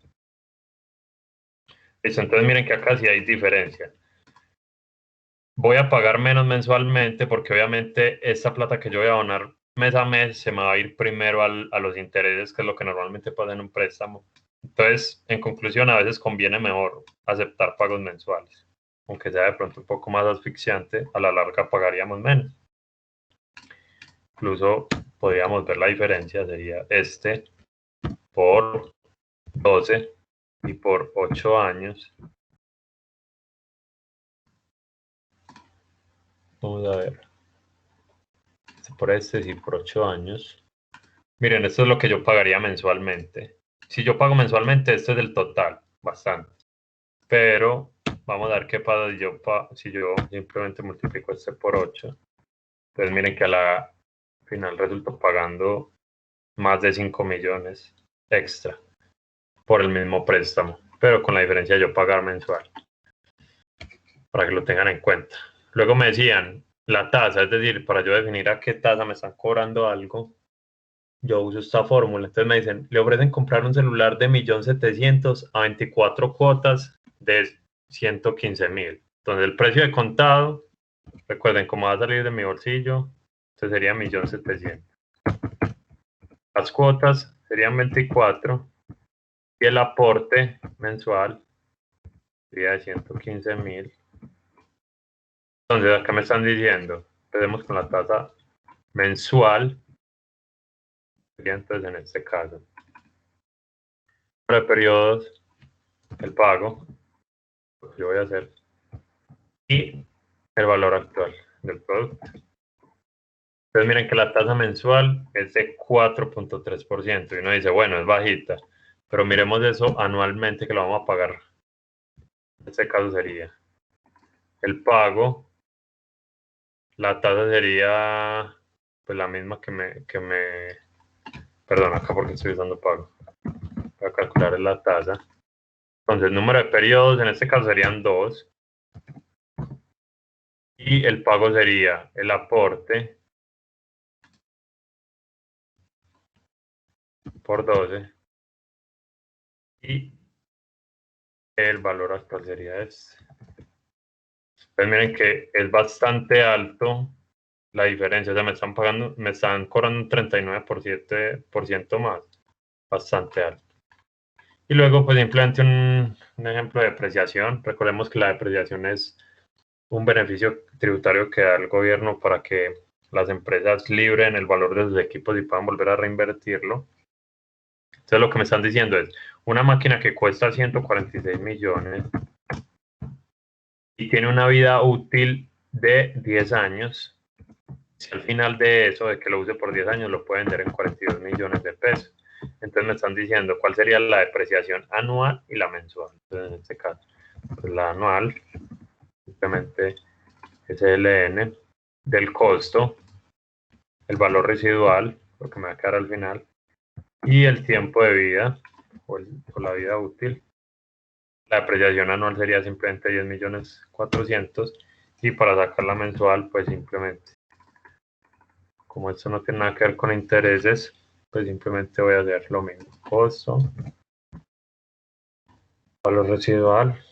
Listo, entonces miren que acá sí hay diferencia. Voy a pagar menos mensualmente porque obviamente esta plata que yo voy a abonar mes a mes se me va a ir primero a los intereses, que es lo que normalmente pasa en un préstamo. Entonces, en conclusión, a veces conviene mejor aceptar pagos mensuales, aunque sea de pronto un poco más asfixiante, a la larga pagaríamos menos. Incluso podríamos ver la diferencia, sería este por 12 y por 8 años. Vamos a ver. Por este y por 8 años. Miren, esto es lo que yo pagaría mensualmente. Si yo pago mensualmente, esto es el total, bastante. Pero vamos a ver qué pasa si yo simplemente multiplico este por 8. Entonces miren que a la final resulto pagando más de 5 millones extra por el mismo préstamo, pero con la diferencia de yo pagar mensual, para que lo tengan en cuenta. Luego me decían la tasa, es decir, para yo definir a qué tasa me están cobrando algo, yo uso esta fórmula. Entonces me dicen, le ofrecen comprar un celular de 1.700.000 a 24 cuotas de 115.000. Entonces el precio de contado, recuerden, cómo va a salir de mi bolsillo, entonces sería 1.700.000. Las cuotas serían 24 y el aporte mensual sería de 115.000. Entonces acá me están diciendo, empecemos con la tasa mensual, sería entonces en este caso. Para periodos, el pago, lo que yo voy a hacer, y el valor actual del producto. Entonces miren que la tasa mensual es de 4.3% y uno dice, bueno, es bajita, pero miremos eso anualmente que lo vamos a pagar. En este caso sería el pago, la tasa sería pues la misma perdón, acá porque estoy usando pago. Voy a calcular la tasa. Entonces, el número de periodos en este caso serían 2. Y el pago sería el aporte por 12. Y el valor actual sería este. Pues miren que es bastante alto la diferencia. O sea, me están cobrando un 39% más. Bastante alto. Y luego, pues simplemente un ejemplo de depreciación. Recordemos que la depreciación es un beneficio tributario que da el gobierno para que las empresas libren el valor de sus equipos y puedan volver a reinvertirlo. Entonces, lo que me están diciendo es, una máquina que cuesta 146 millones y tiene una vida útil de 10 años, si al final de eso, de que lo use por 10 años, lo puede vender en 42 millones de pesos. Entonces me están diciendo cuál sería la depreciación anual y la mensual. Entonces, en este caso, pues la anual, simplemente SLN del costo, el valor residual, lo que me va a quedar al final, y el tiempo de vida, o la vida útil. La depreciación anual sería simplemente 10 millones 400, y para sacar la mensual, pues simplemente, como esto no tiene nada que ver con intereses, pues simplemente voy a hacer lo mismo. Costo, valor residual,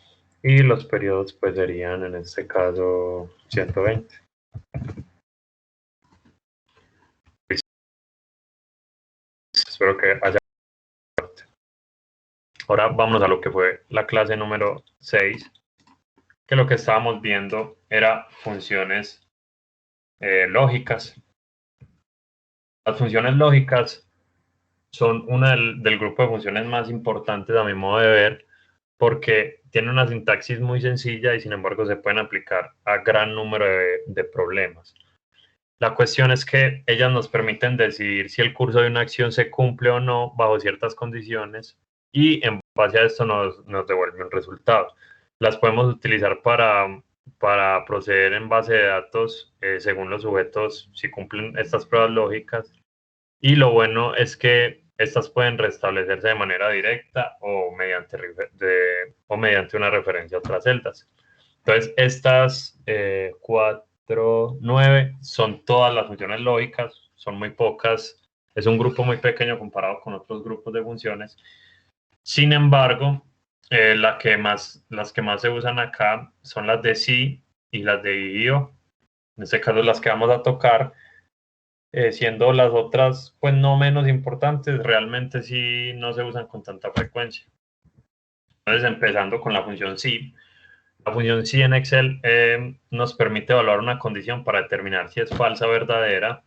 y los periodos pues serían en este caso 120. Espero que haya. Ahora vamos a lo que fue la clase número 6, que lo que estábamos viendo era funciones lógicas. Las funciones lógicas son una del grupo de funciones más importantes a mi modo de ver, porque tienen una sintaxis muy sencilla y sin embargo se pueden aplicar a gran número de problemas. La cuestión es que ellas nos permiten decidir si el curso de una acción se cumple o no bajo ciertas condiciones y en base a esto nos devuelve un resultado. Las podemos utilizar para proceder en base de datos según los sujetos si cumplen estas pruebas lógicas, y lo bueno es que estas pueden restablecerse de manera directa o mediante una referencia a otras celdas. Entonces, estas 4, 9 son todas las funciones lógicas, son muy pocas, es un grupo muy pequeño comparado con otros grupos de funciones. Sin embargo, las que más se usan acá son las de sí y las de IO. En este caso, las que vamos a tocar, siendo las otras, pues no menos importantes, realmente sí no se usan con tanta frecuencia. Entonces, empezando con la función sí. La función sí en Excel nos permite evaluar una condición para determinar si es falsa o verdadera,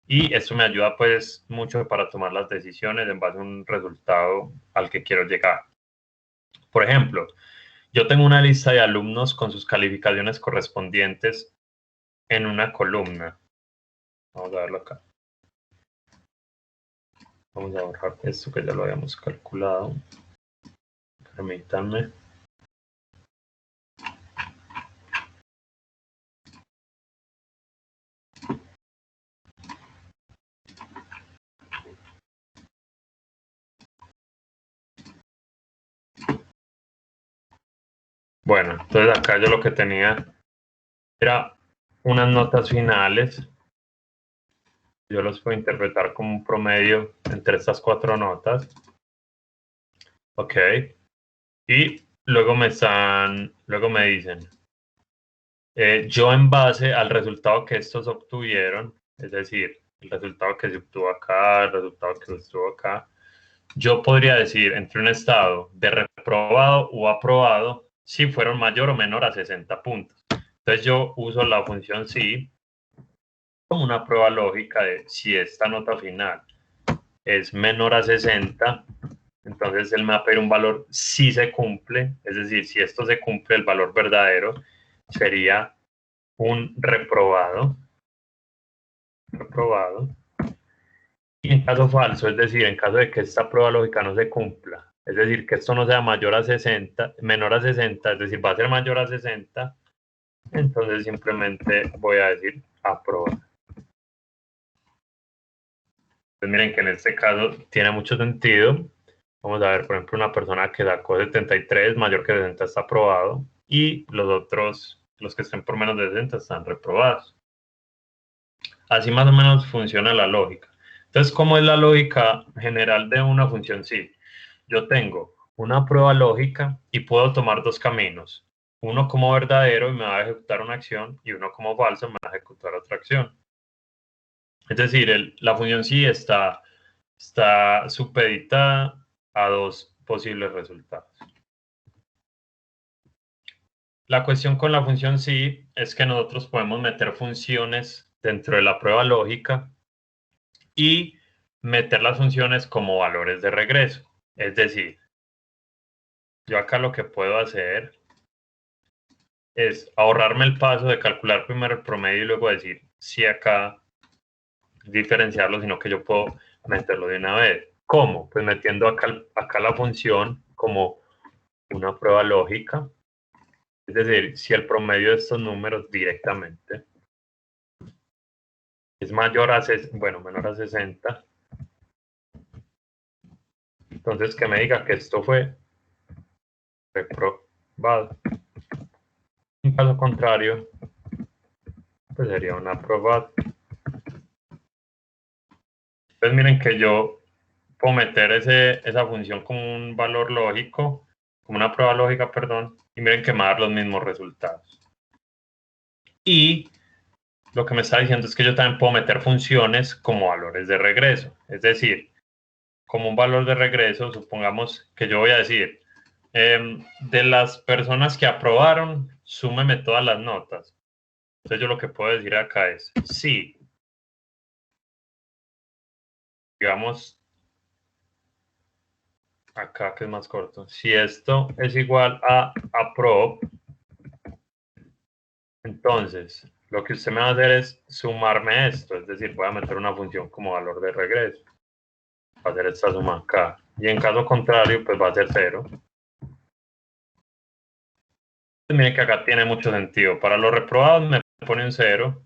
y esto me ayuda pues mucho para tomar las decisiones en base a un resultado al que quiero llegar. Por ejemplo, yo tengo una lista de alumnos con sus calificaciones correspondientes en una columna. Vamos a verlo acá. Vamos a borrar esto que ya lo habíamos calculado. Permítanme. Bueno, entonces acá yo lo que tenía era unas notas finales. Yo los puedo interpretar como un promedio entre estas 4 notas. Ok. Y luego luego me dicen, yo en base al resultado que estos obtuvieron, es decir, el resultado que se obtuvo acá, el resultado que se obtuvo acá, yo podría decir entre un estado de reprobado o aprobado si fueron mayor o menor a 60 puntos. Entonces yo uso la función sí como una prueba lógica de si esta nota final es menor a 60, entonces él me va a pedir un valor si se cumple, es decir, si esto se cumple, el valor verdadero sería un reprobado. Y en caso falso, es decir, en caso de que esta prueba lógica no se cumpla, es decir, que esto no sea mayor a 60, menor a 60, es decir, va a ser mayor a 60, entonces simplemente voy a decir aprobar. Pues miren que en este caso tiene mucho sentido. Vamos a ver, por ejemplo, una persona que sacó 73, mayor que 60 está aprobado, y los otros, los que estén por menos de 60, están reprobados. Así más o menos funciona la lógica. Entonces, ¿cómo es la lógica general de una función sí? Yo tengo una prueba lógica y puedo tomar dos caminos. Uno como verdadero y me va a ejecutar una acción, y uno como falso me va a ejecutar otra acción. Es decir, la función sí está supeditada a dos posibles resultados. La cuestión con la función sí es que nosotros podemos meter funciones dentro de la prueba lógica y meter las funciones como valores de regreso. Es decir, yo acá lo que puedo hacer es ahorrarme el paso de calcular primero el promedio y luego decir si acá diferenciarlo, sino que yo puedo meterlo de una vez. ¿Cómo? Pues metiendo acá la función como una prueba lógica. Es decir, si el promedio de estos números directamente es mayor a, menor a 60, entonces que me diga que esto fue reprobado. En caso contrario, pues sería una aprobado. Entonces miren que yo puedo meter esa función como un valor lógico, como una prueba lógica, perdón, y miren que me va a dar los mismos resultados. Y lo que me está diciendo es que yo también puedo meter funciones como valores de regreso. Es decir, como un valor de regreso, supongamos que yo voy a decir, de las personas que aprobaron, súmeme todas las notas. Entonces yo lo que puedo decir acá es, sí, digamos, acá que es más corto, si esto es igual a approve, entonces lo que usted me va a hacer es sumarme esto, es decir, voy a meter una función como valor de regreso. Va a hacer esta suma acá. Y en caso contrario, pues va a ser 0. Pues miren que acá tiene mucho sentido. Para los reprobados me pone un 0.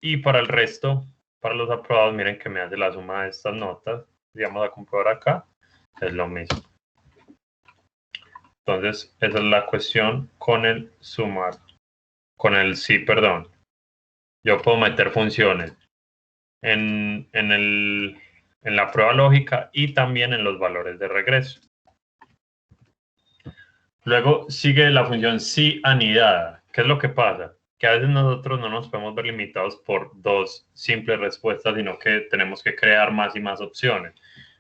Y para el resto, para los aprobados, miren que me hace la suma de estas notas. Vamos a comprobar acá. Es lo mismo. Entonces, esa es la cuestión con el sumar. Con el sí, perdón. Yo puedo meter funciones en la prueba lógica y también en los valores de regreso. Luego sigue la función sí anidada. ¿Qué es lo que pasa? Que a veces nosotros no nos podemos ver limitados por dos simples respuestas, sino que tenemos que crear más y más opciones.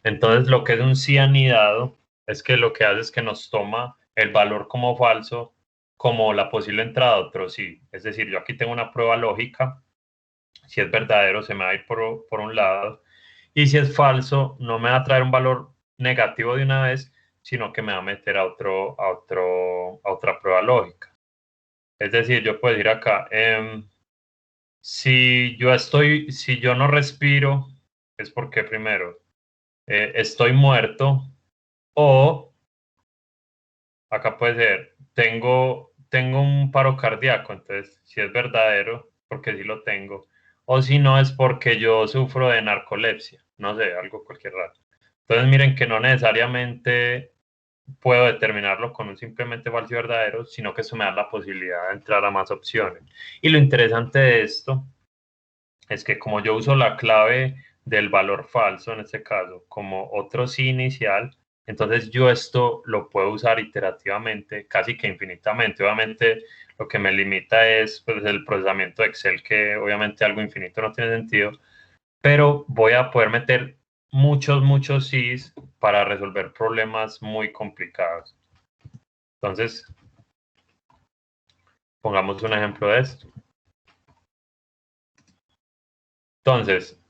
Entonces, lo que es un sí anidado es que lo que hace es que nos toma el valor como falso como la posible entrada de otro sí. Es decir, yo aquí tengo una prueba lógica. Si es verdadero, se me va a ir por un lado. Y si es falso, no me va a traer un valor negativo de una vez, sino que me va a meter a otra prueba lógica. Es decir, yo puedo decir acá, si yo no respiro, es porque primero estoy muerto, o acá puede ser, tengo un paro cardíaco, entonces si es verdadero, porque sí lo tengo, o si no es porque yo sufro de narcolepsia, no sé, algo cualquier rato. Entonces miren que no necesariamente puedo determinarlo con un simplemente falso y verdadero, sino que eso me da la posibilidad de entrar a más opciones. Y lo interesante de esto es que como yo uso la clave del valor falso, en este caso, como otro sí inicial, entonces yo esto lo puedo usar iterativamente, casi que infinitamente. Obviamente lo que me limita es pues, el procesamiento de Excel, que obviamente algo infinito no tiene sentido, pero voy a poder meter muchos sís para resolver problemas muy complicados. Entonces, pongamos un ejemplo de esto. Entonces,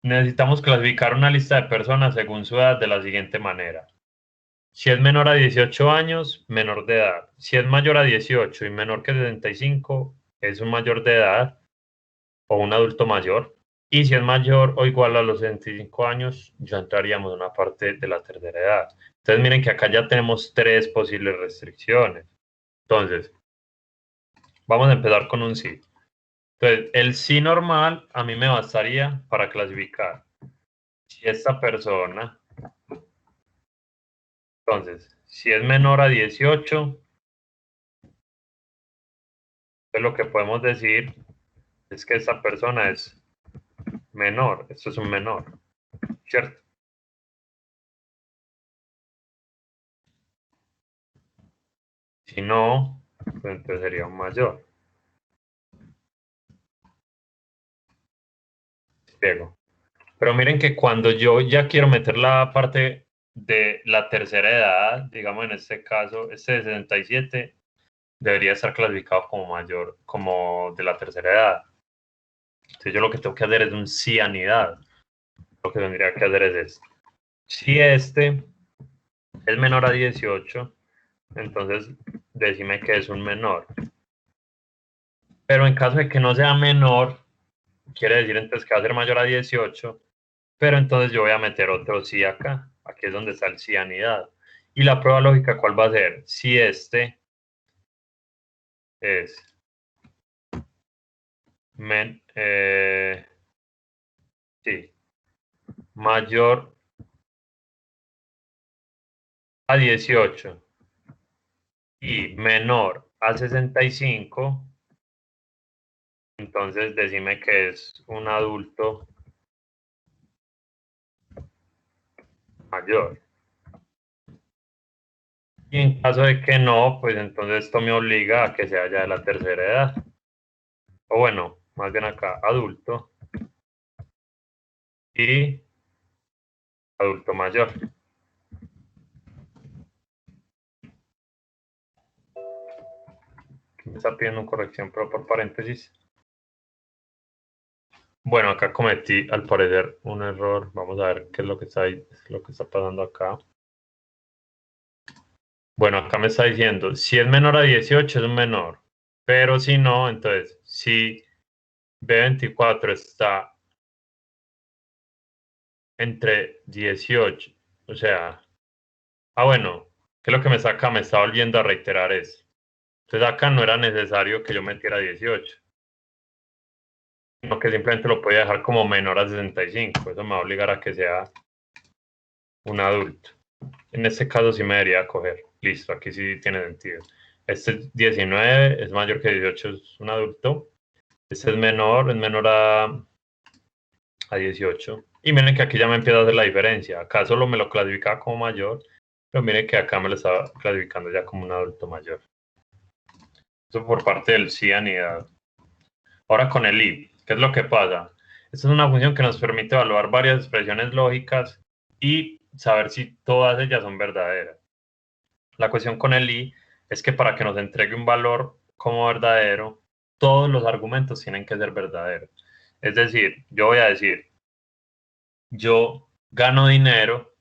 necesitamos clasificar una lista de personas según su edad de la siguiente manera. Si es menor a 18 años, menor de edad. Si es mayor a 18 y menor que 65, es un mayor de edad o un adulto mayor. Y si es mayor o igual a los 65 años, ya entraríamos en una parte de la tercera edad. Entonces miren que acá ya tenemos tres posibles restricciones. Entonces, vamos a empezar con un sí. Entonces, el sí normal a mí me bastaría para clasificar. Si esta persona, entonces, si es menor a 18, pues lo que podemos decir es que esta persona es menor. Esto es un menor, ¿cierto? Si no, pues entonces sería un mayor. Ciego. Pero miren que cuando yo ya quiero meter la parte de la tercera edad, digamos en este caso, este de 67, debería estar clasificado como mayor, como de la tercera edad. Entonces yo lo que tengo que hacer es un cianidad. Lo que tendría que hacer es esto. Si este es menor a 18, entonces decime que es un menor. Pero en caso de que no sea menor, quiere decir entonces que va a ser mayor a 18, pero entonces yo voy a meter otro sí acá. Aquí es donde está el cianidad. Y la prueba lógica, ¿cuál va a ser? Si este es sí, mayor a 18 y menor a 65, entonces decime que es un adulto mayor. Y en caso de que no, pues entonces esto me obliga a que sea ya de la tercera edad. O bueno, más bien acá, adulto y adulto mayor. Me está pidiendo corrección, pero por paréntesis. Bueno, acá cometí al parecer un error. Vamos a ver qué es lo que está, lo que está pasando acá. Bueno, acá me está diciendo, si es menor a 18 es un menor, pero si no, entonces, si B24 está entre 18, o sea, bueno, ¿qué es lo que me saca? Me está volviendo a reiterar eso. Entonces acá no era necesario que yo metiera 18, sino que simplemente lo podía dejar como menor a 65. Eso me va a obligar a que sea un adulto. En este caso sí me debería coger. Listo, aquí sí tiene sentido. Este 19 es mayor que 18, es un adulto. Este es menor a 18. Y miren que aquí ya me empieza a hacer la diferencia. Acá solo me lo clasificaba como mayor, pero miren que acá me lo estaba clasificando ya como un adulto mayor. Eso por parte del cianidad. Ahora con el if, ¿qué es lo que pasa? Esta es una función que nos permite evaluar varias expresiones lógicas y saber si todas ellas son verdaderas. La cuestión con el i es que para que nos entregue un valor como verdadero, todos los argumentos tienen que ser verdaderos. Es decir, yo voy a decir, yo gano dinero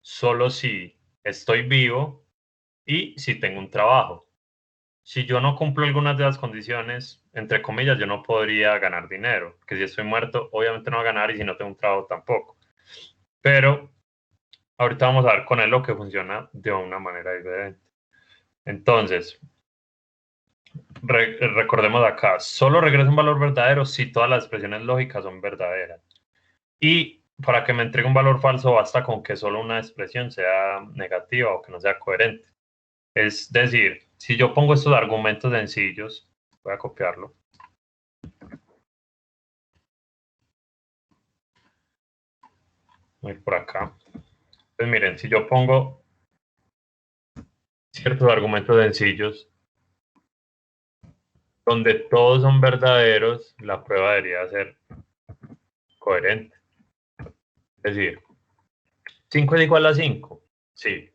solo si estoy vivo y si tengo un trabajo. Si yo no cumplo algunas de las condiciones, entre comillas, yo no podría ganar dinero, que si estoy muerto, obviamente no va a ganar y si no tengo un trabajo tampoco. Pero ahorita vamos a ver con él lo que funciona de una manera diferente. Entonces, recordemos acá, solo regresa un valor verdadero si todas las expresiones lógicas son verdaderas. Y para que me entregue un valor falso basta con que solo una expresión sea negativa o que no sea coherente. Es decir, si yo pongo estos argumentos sencillos, voy a copiarlo. Voy a ir por acá. Pues miren, si yo pongo ciertos argumentos sencillos donde todos son verdaderos, la prueba debería ser coherente. Es decir, 5 es igual a 5. Sí.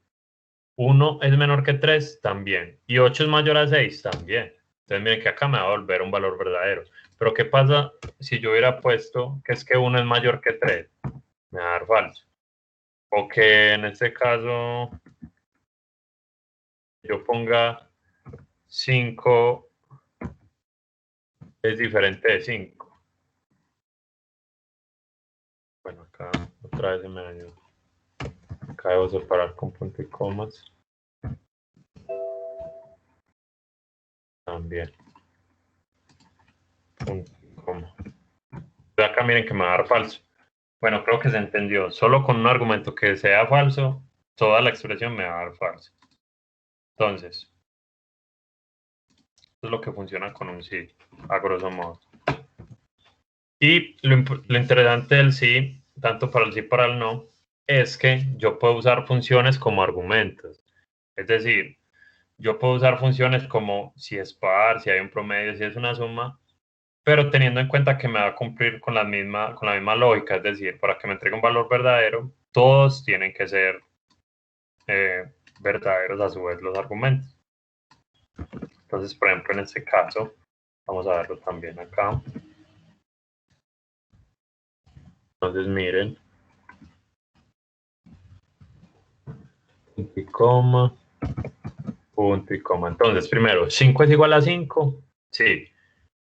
1 es menor que 3 también. Y 8 es mayor a 6 también. Entonces miren que acá me va a volver un valor verdadero. Pero ¿qué pasa si yo hubiera puesto que es que 1 es mayor que 3? Me va a dar falso. O que en este caso yo ponga 5 es diferente de 5. Bueno, acá otra vez se me dañó. Acá debo separar con punto y comas. También. Punto y coma. Entonces acá miren que me va a dar falso. Bueno, creo que se entendió. Solo con un argumento que sea falso, toda la expresión me va a dar falso. Entonces, esto es lo que funciona con un sí, a grosso modo. Y lo interesante del sí, tanto para el sí como para el no, es que yo puedo usar funciones como argumentos. Es decir, yo puedo usar funciones como si es par, si hay un promedio, si es una suma, pero teniendo en cuenta que me va a cumplir con la misma lógica. Es decir, para que me entregue un valor verdadero, todos tienen que ser verdaderos a su vez los argumentos. Entonces, por ejemplo, en este caso, vamos a verlo también acá. Entonces, miren, punto y coma, punto y coma. Entonces, primero, 5 es igual a 5, sí.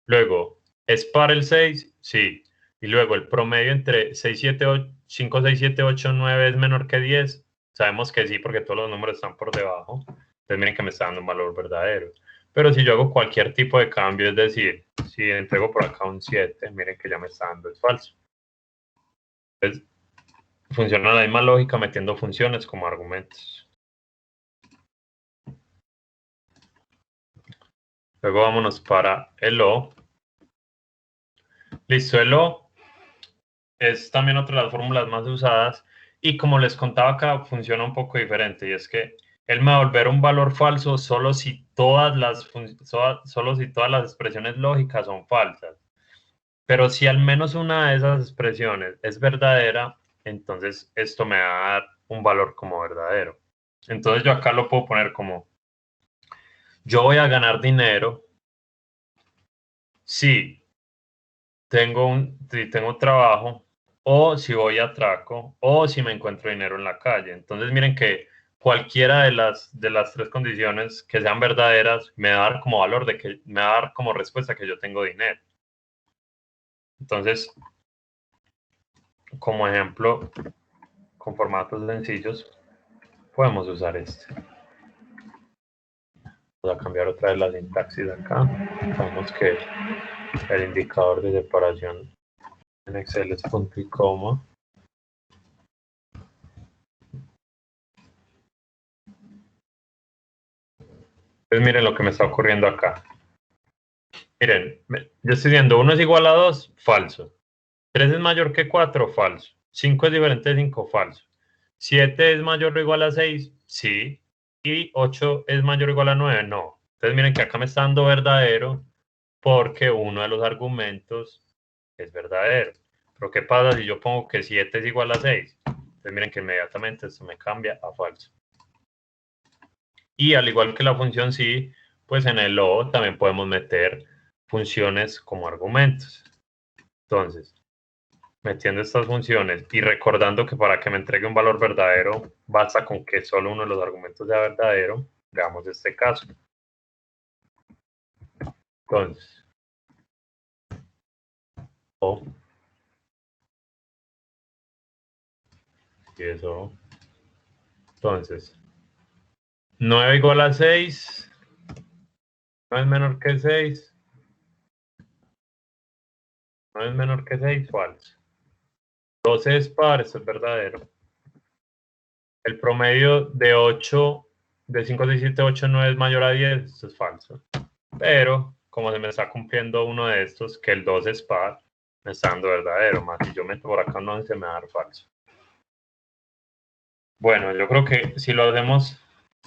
Luego, ¿es par el 6? Sí. Y luego, el promedio entre 6, 7, 8, 5, 6, 7, 8, 9 es menor que 10. Sabemos que sí, porque todos los números están por debajo. Entonces, miren que me está dando un valor verdadero. Pero si yo hago cualquier tipo de cambio, es decir, si entrego por acá un 7, miren que ya me está dando es falso. Entonces, funciona la misma lógica metiendo funciones como argumentos. Luego vámonos para el O. Listo, el O es también otra de las fórmulas más usadas y como les contaba acá funciona un poco diferente y es que él me va a volver un valor falso solo si todas las expresiones lógicas son falsas. Pero si al menos una de esas expresiones es verdadera, entonces esto me va a dar un valor como verdadero. Entonces yo acá lo puedo poner como yo voy a ganar dinero si si tengo trabajo, o si voy a atraco, o si me encuentro dinero en la calle. Entonces, miren que cualquiera de las tres condiciones que sean verdaderas me va a dar como valor de que me va a dar como respuesta que yo tengo dinero. Entonces, como ejemplo, con formatos sencillos, podemos usar este. Vamos a cambiar otra vez la sintaxis acá. Sabemos que el indicador de separación en Excel es punto y coma. Entonces miren lo que me está ocurriendo acá. Miren, yo estoy diciendo 1 es igual a 2, falso. 3 es mayor que 4, falso. 5 es diferente de 5, falso. 7 es mayor o igual a 6, sí. Y 8 es mayor o igual a 9, no. Entonces miren que acá me está dando verdadero porque uno de los argumentos es verdadero. Pero ¿qué pasa si yo pongo que 7 es igual a 6? Entonces miren que inmediatamente esto me cambia a falso. Y al igual que la función sí, pues en el O también podemos meter funciones como argumentos. Entonces, metiendo estas funciones y recordando que para que me entregue un valor verdadero, basta con que solo uno de los argumentos sea verdadero, veamos este caso. Entonces, O, y eso. Entonces, 9 igual a 6, no es menor que 6, no es menor que 6, falso. 12 es par, eso es verdadero. El promedio de 8, de 5, 6, 7, 8, 9 es mayor a 10, esto es falso. Pero, como se me está cumpliendo uno de estos, que el 2 es par, me está dando verdadero, más si yo meto por acá un 11 me va a dar falso. Bueno, yo creo que si lo hacemos,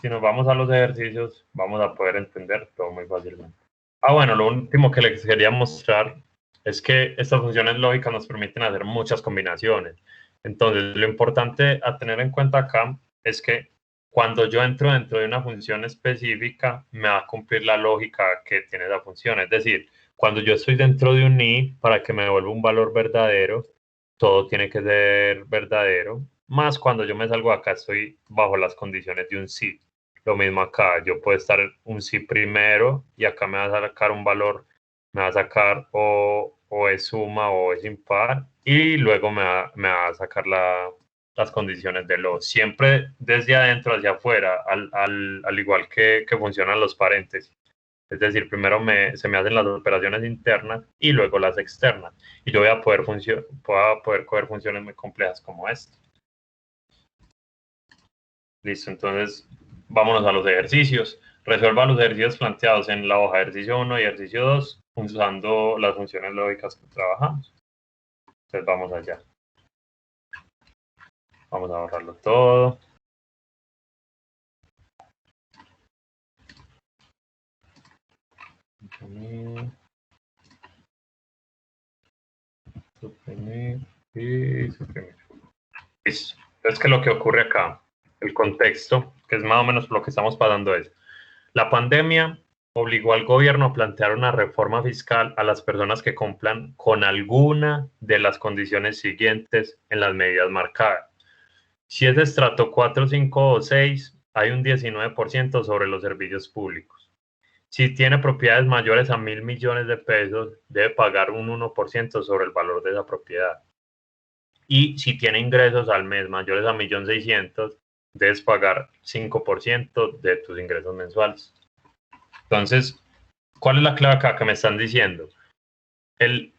si nos vamos a los ejercicios, vamos a poder entender todo muy fácilmente. Bueno, lo último que les quería mostrar es que estas funciones lógicas nos permiten hacer muchas combinaciones. Entonces, lo importante a tener en cuenta acá es que cuando yo entro dentro de una función específica, me va a cumplir la lógica que tiene esa función. Es decir, cuando yo estoy dentro de un i, para que me devuelva un valor verdadero, todo tiene que ser verdadero. Más cuando yo me salgo de acá, estoy bajo las condiciones de un si. Lo mismo acá, yo puedo estar un sí primero y acá me va a sacar un valor, me va a sacar o es suma o es impar y luego me va a sacar las condiciones de lo. Siempre desde adentro hacia afuera, al igual que funcionan los paréntesis. Es decir, primero se me hacen las operaciones internas y luego las externas. Y yo voy a poder coger funciones muy complejas como esta. Listo, entonces vámonos a los ejercicios. Resuelva los ejercicios planteados en la hoja ejercicio 1 y ejercicio 2 usando las funciones lógicas que trabajamos. Entonces vamos allá. Vamos a borrarlo todo. Suprimir y suprimir. Listo. Entonces, ¿qué es lo que ocurre acá? el contexto, que es más o menos lo que estamos pasando es, la pandemia obligó al gobierno a plantear una reforma fiscal a las personas que cumplan con alguna de las condiciones siguientes en las medidas marcadas. Si es de estrato 4, 5 o 6, hay un 19% sobre los servicios públicos. Si tiene propiedades mayores a 1.000 millones de pesos, debe pagar un 1% sobre el valor de esa propiedad. Y si tiene ingresos al mes mayores a 1.600.000, debes pagar 5% de tus ingresos mensuales. Entonces, ¿cuál es la clave acá que me están diciendo?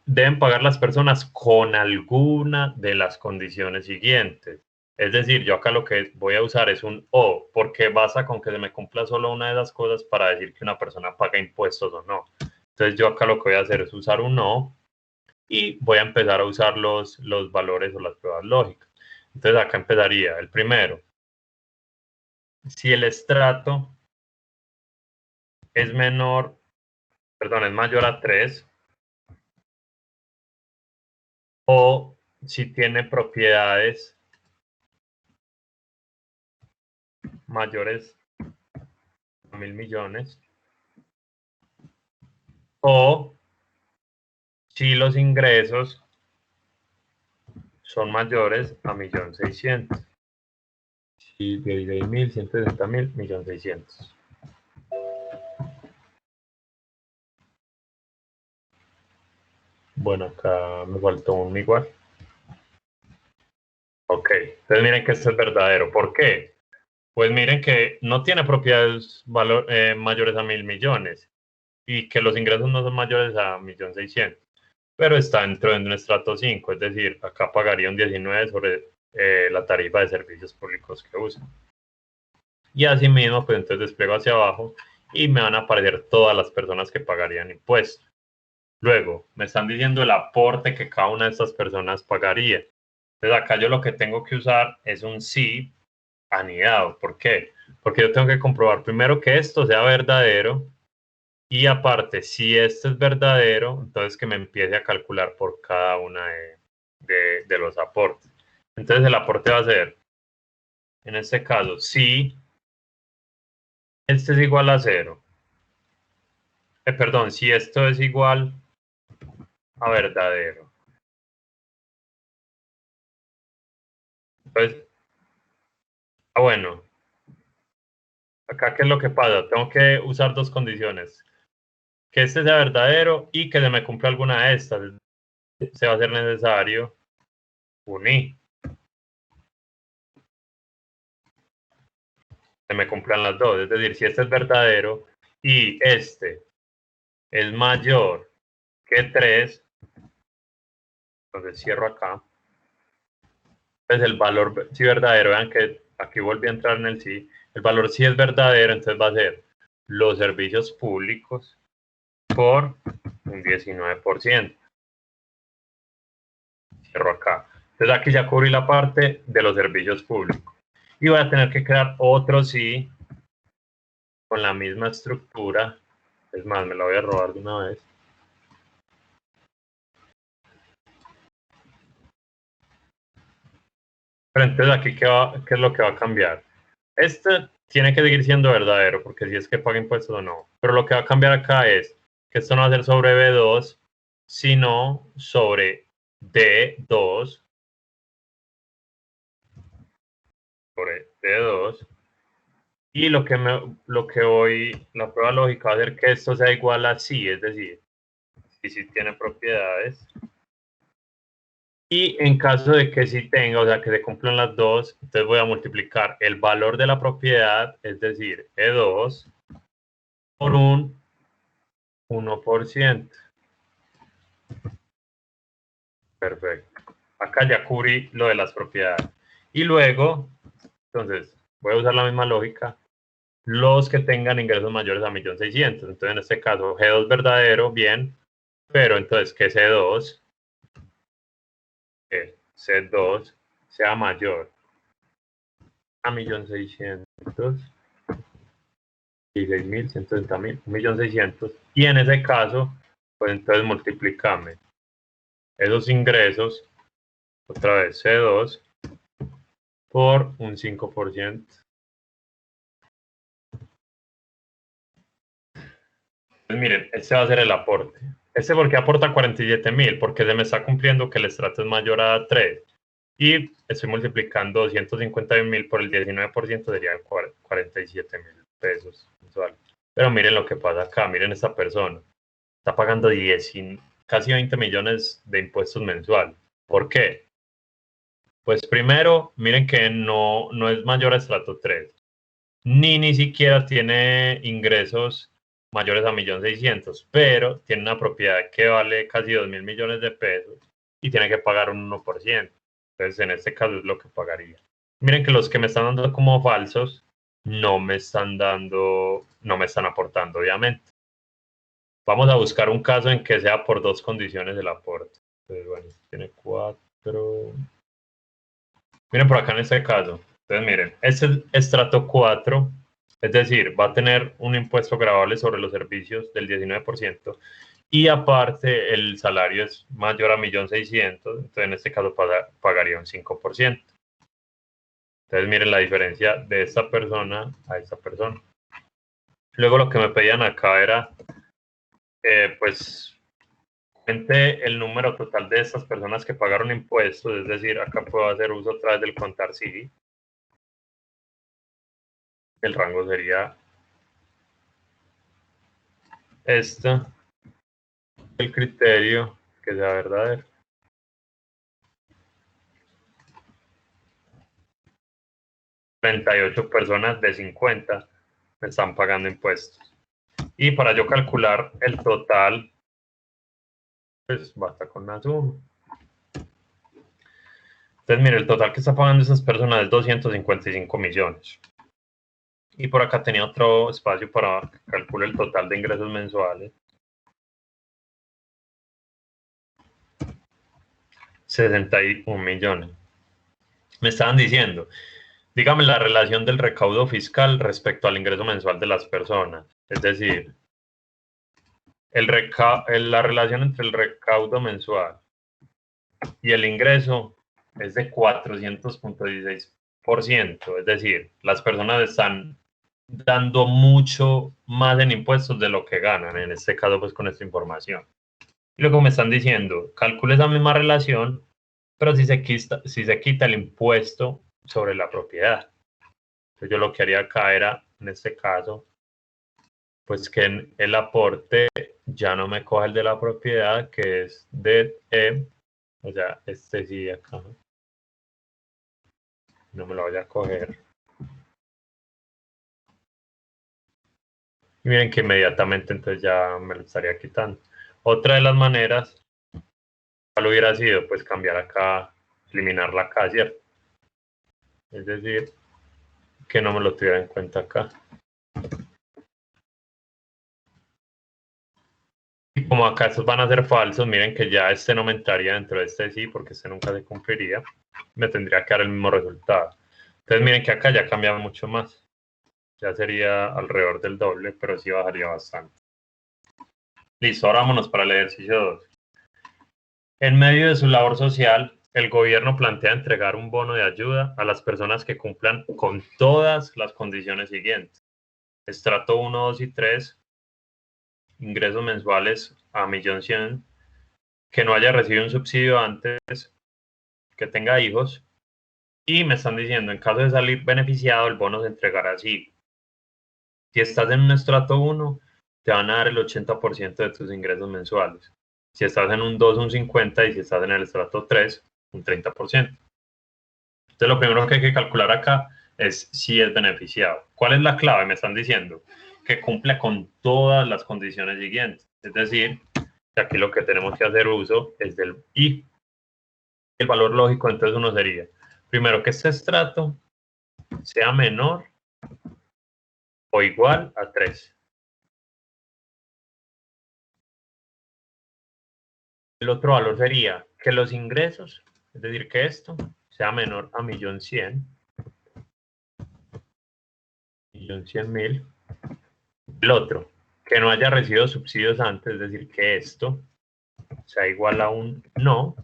Deben pagar las personas con alguna de las condiciones siguientes. Es decir, yo acá lo que voy a usar es un o, porque basta con que se me cumpla solo una de las cosas para decir que una persona paga impuestos o no. Entonces yo acá lo que voy a hacer es usar un o y voy a empezar a usar los valores o las pruebas lógicas. Entonces acá empezaría el primero. Si el estrato es menor, perdón, es mayor a 3, o si tiene propiedades mayores a 1.000 millones, o si los ingresos son mayores a 1.600.000. Si 16.000, 160.000, 1.600.000. Bueno, acá me faltó un igual. Ok, entonces miren que esto es verdadero. ¿Por qué? Pues miren que no tiene propiedades mayores a 1.000 millones y que los ingresos no son mayores a 1.600.000, pero está dentro de un estrato 5, es decir, acá pagaría un 19 sobre la tarifa de servicios públicos que usa. Y asimismo, pues entonces despliego hacia abajo y me van a aparecer todas las personas que pagarían impuestos. Luego, me están diciendo el aporte que cada una de estas personas pagaría. Entonces acá yo lo que tengo que usar es un sí anidado. ¿Por qué? Porque yo tengo que comprobar primero que esto sea verdadero y aparte, si esto es verdadero, entonces que me empiece a calcular por cada una de los aportes. Entonces el aporte va a ser, en este caso, si este es igual a 0. Perdón, si esto es igual a verdadero. Entonces, bueno, acá qué es lo que pasa. Tengo que usar dos condiciones. Que este sea verdadero y que se me cumpla alguna de estas. Se va a hacer necesario unir. Se me cumplan las dos. Es decir, si este es verdadero y este es mayor que 3, entonces cierro acá. Pues el valor, si verdadero, vean que aquí volví a entrar en el sí. El valor si es verdadero, entonces va a ser los servicios públicos por un 19%. Cierro acá. Entonces aquí ya cubrí la parte de los servicios públicos. Y voy a tener que crear otro sí con la misma estructura. Es más, me la voy a robar de una vez. Pero entonces aquí, ¿qué es lo que va a cambiar? Este tiene que seguir siendo verdadero, porque si es que paga impuestos o no. Pero lo que va a cambiar acá es que esto no va a ser sobre B2, sino sobre D2, sobre D2. Y la prueba lógica va a ser que esto sea igual a sí, es decir, si tiene propiedades. Y en caso de que sí tenga, o sea, que se cumplan las dos, entonces voy a multiplicar el valor de la propiedad, es decir, E2, por un 1%. Perfecto. Acá ya cubrí lo de las propiedades. Y luego, entonces, voy a usar la misma lógica. Los que tengan ingresos mayores a 1.600.000. Entonces, en este caso, G2 verdadero, bien. Pero entonces, que C2, que C2 sea mayor a 1.600.000. 16.000, 160.000, 1.600.000. Y en ese caso, pues entonces multiplícame esos ingresos, otra vez C2, por un 5%. Pues miren, este va a ser el aporte. Este porque aporta 47.000, porque se me está cumpliendo que el estrato es mayor a 3. Y estoy multiplicando 251.000 por el 19%, serían 47.000 pesos mensuales. Pero miren lo que pasa acá, miren esta persona. Está pagando casi 20 millones de impuestos mensuales. ¿Por qué? Pues primero, miren que no es mayor a estrato 3, ni siquiera tiene ingresos mayores a 1.600.000, pero tiene una propiedad que vale casi 2.000 millones de pesos y tiene que pagar un 1%. Entonces, en este caso es lo que pagaría. Miren que los que me están dando como falsos no me están aportando, obviamente. Vamos a buscar un caso en que sea por dos condiciones el aporte. Entonces, bueno, tiene 4. Miren por acá en este caso. Entonces, miren, este es estrato 4, es decir, va a tener un impuesto gravable sobre los servicios del 19%, y aparte el salario es mayor a 1.600.000, entonces en este caso pagaría un 5%. Entonces, miren la diferencia de esta persona a esta persona. Luego lo que me pedían acá era, pues, el número total de estas personas que pagaron impuestos, es decir, acá puedo hacer uso otra vez del contar sí. El rango sería el criterio que sea verdadero. 38 personas de 50 me están pagando impuestos. Y para yo calcular el total, pues basta con una suma. Entonces, mire, el total que está pagando esas personas es 255 millones. Y por acá tenía otro espacio para calcular el total de ingresos mensuales. 61 millones. Me estaban diciendo, dígame la relación del recaudo fiscal respecto al ingreso mensual de las personas. Es decir, la relación entre el recaudo mensual y el ingreso es de 400.16%. Es decir, las personas están dando mucho más en impuestos de lo que ganan, en este caso, pues con esta información. Y luego me están diciendo, calcule esa misma relación, pero si se quita el impuesto sobre la propiedad. Entonces yo lo que haría acá era, en este caso, pues que el aporte ya no me coja el de la propiedad, que es de E, o sea, este sí de acá, no me lo voy a coger. Y miren que inmediatamente entonces ya me lo estaría quitando. Otra de las maneras, ¿cuál hubiera sido? Pues cambiar acá, eliminar la K, ¿cierto? Es decir, que no me lo tuviera en cuenta acá. Y como acá estos van a ser falsos, miren que ya este no me entraría dentro de este sí, porque este nunca se cumpliría. Me tendría que dar el mismo resultado. Entonces miren que acá ya cambia mucho más. Ya sería alrededor del doble, pero sí bajaría bastante. Listo, ahora vámonos para el ejercicio 2. En medio de su labor social, el gobierno plantea entregar un bono de ayuda a las personas que cumplan con todas las condiciones siguientes. Estrato 1, 2 y 3, ingresos mensuales a 1.100.000, que no haya recibido un subsidio antes, que tenga hijos, y me están diciendo, en caso de salir beneficiado, el bono se entregará así. Si estás en un estrato 1, te van a dar el 80% de tus ingresos mensuales. Si estás en un 2, un 50%, y si estás en el estrato 3, un 30%. Entonces, lo primero que hay que calcular acá es si es beneficiado. ¿Cuál es la clave? Me están diciendo que cumple con todas las condiciones siguientes. Es decir, que aquí lo que tenemos que hacer uso es del I. El valor lógico entonces uno sería, primero, que este estrato sea menor o igual a 3. El otro valor sería que los ingresos, es decir, que esto sea menor a 1.100.000. El otro, que no haya recibido subsidios antes, es decir, que esto sea igual a un no.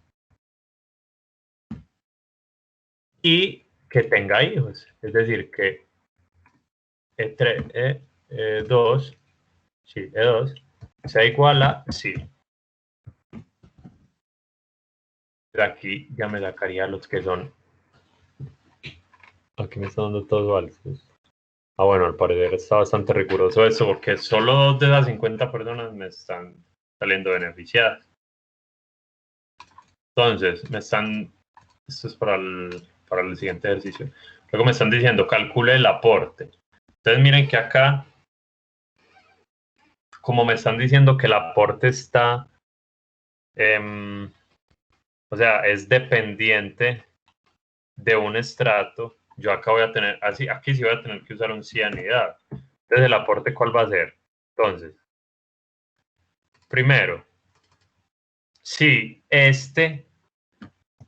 Y que tenga hijos. Es decir, que E3, E2, sí, E2, sea igual a sí. De aquí ya me sacaría los que son. Aquí me está dando todos falsos. Ah, bueno, al parecer está bastante riguroso eso, porque solo 2 de las 50 personas me están saliendo beneficiadas. Entonces, me están. Esto es para el siguiente ejercicio. Luego me están diciendo, calcule el aporte. Entonces, miren que acá, como me están diciendo que el aporte está. O sea, es dependiente de un estrato. Yo acá voy a tener, así, aquí sí voy a tener que usar un cianidad. Entonces, ¿el aporte cuál va a ser? Entonces, primero, si este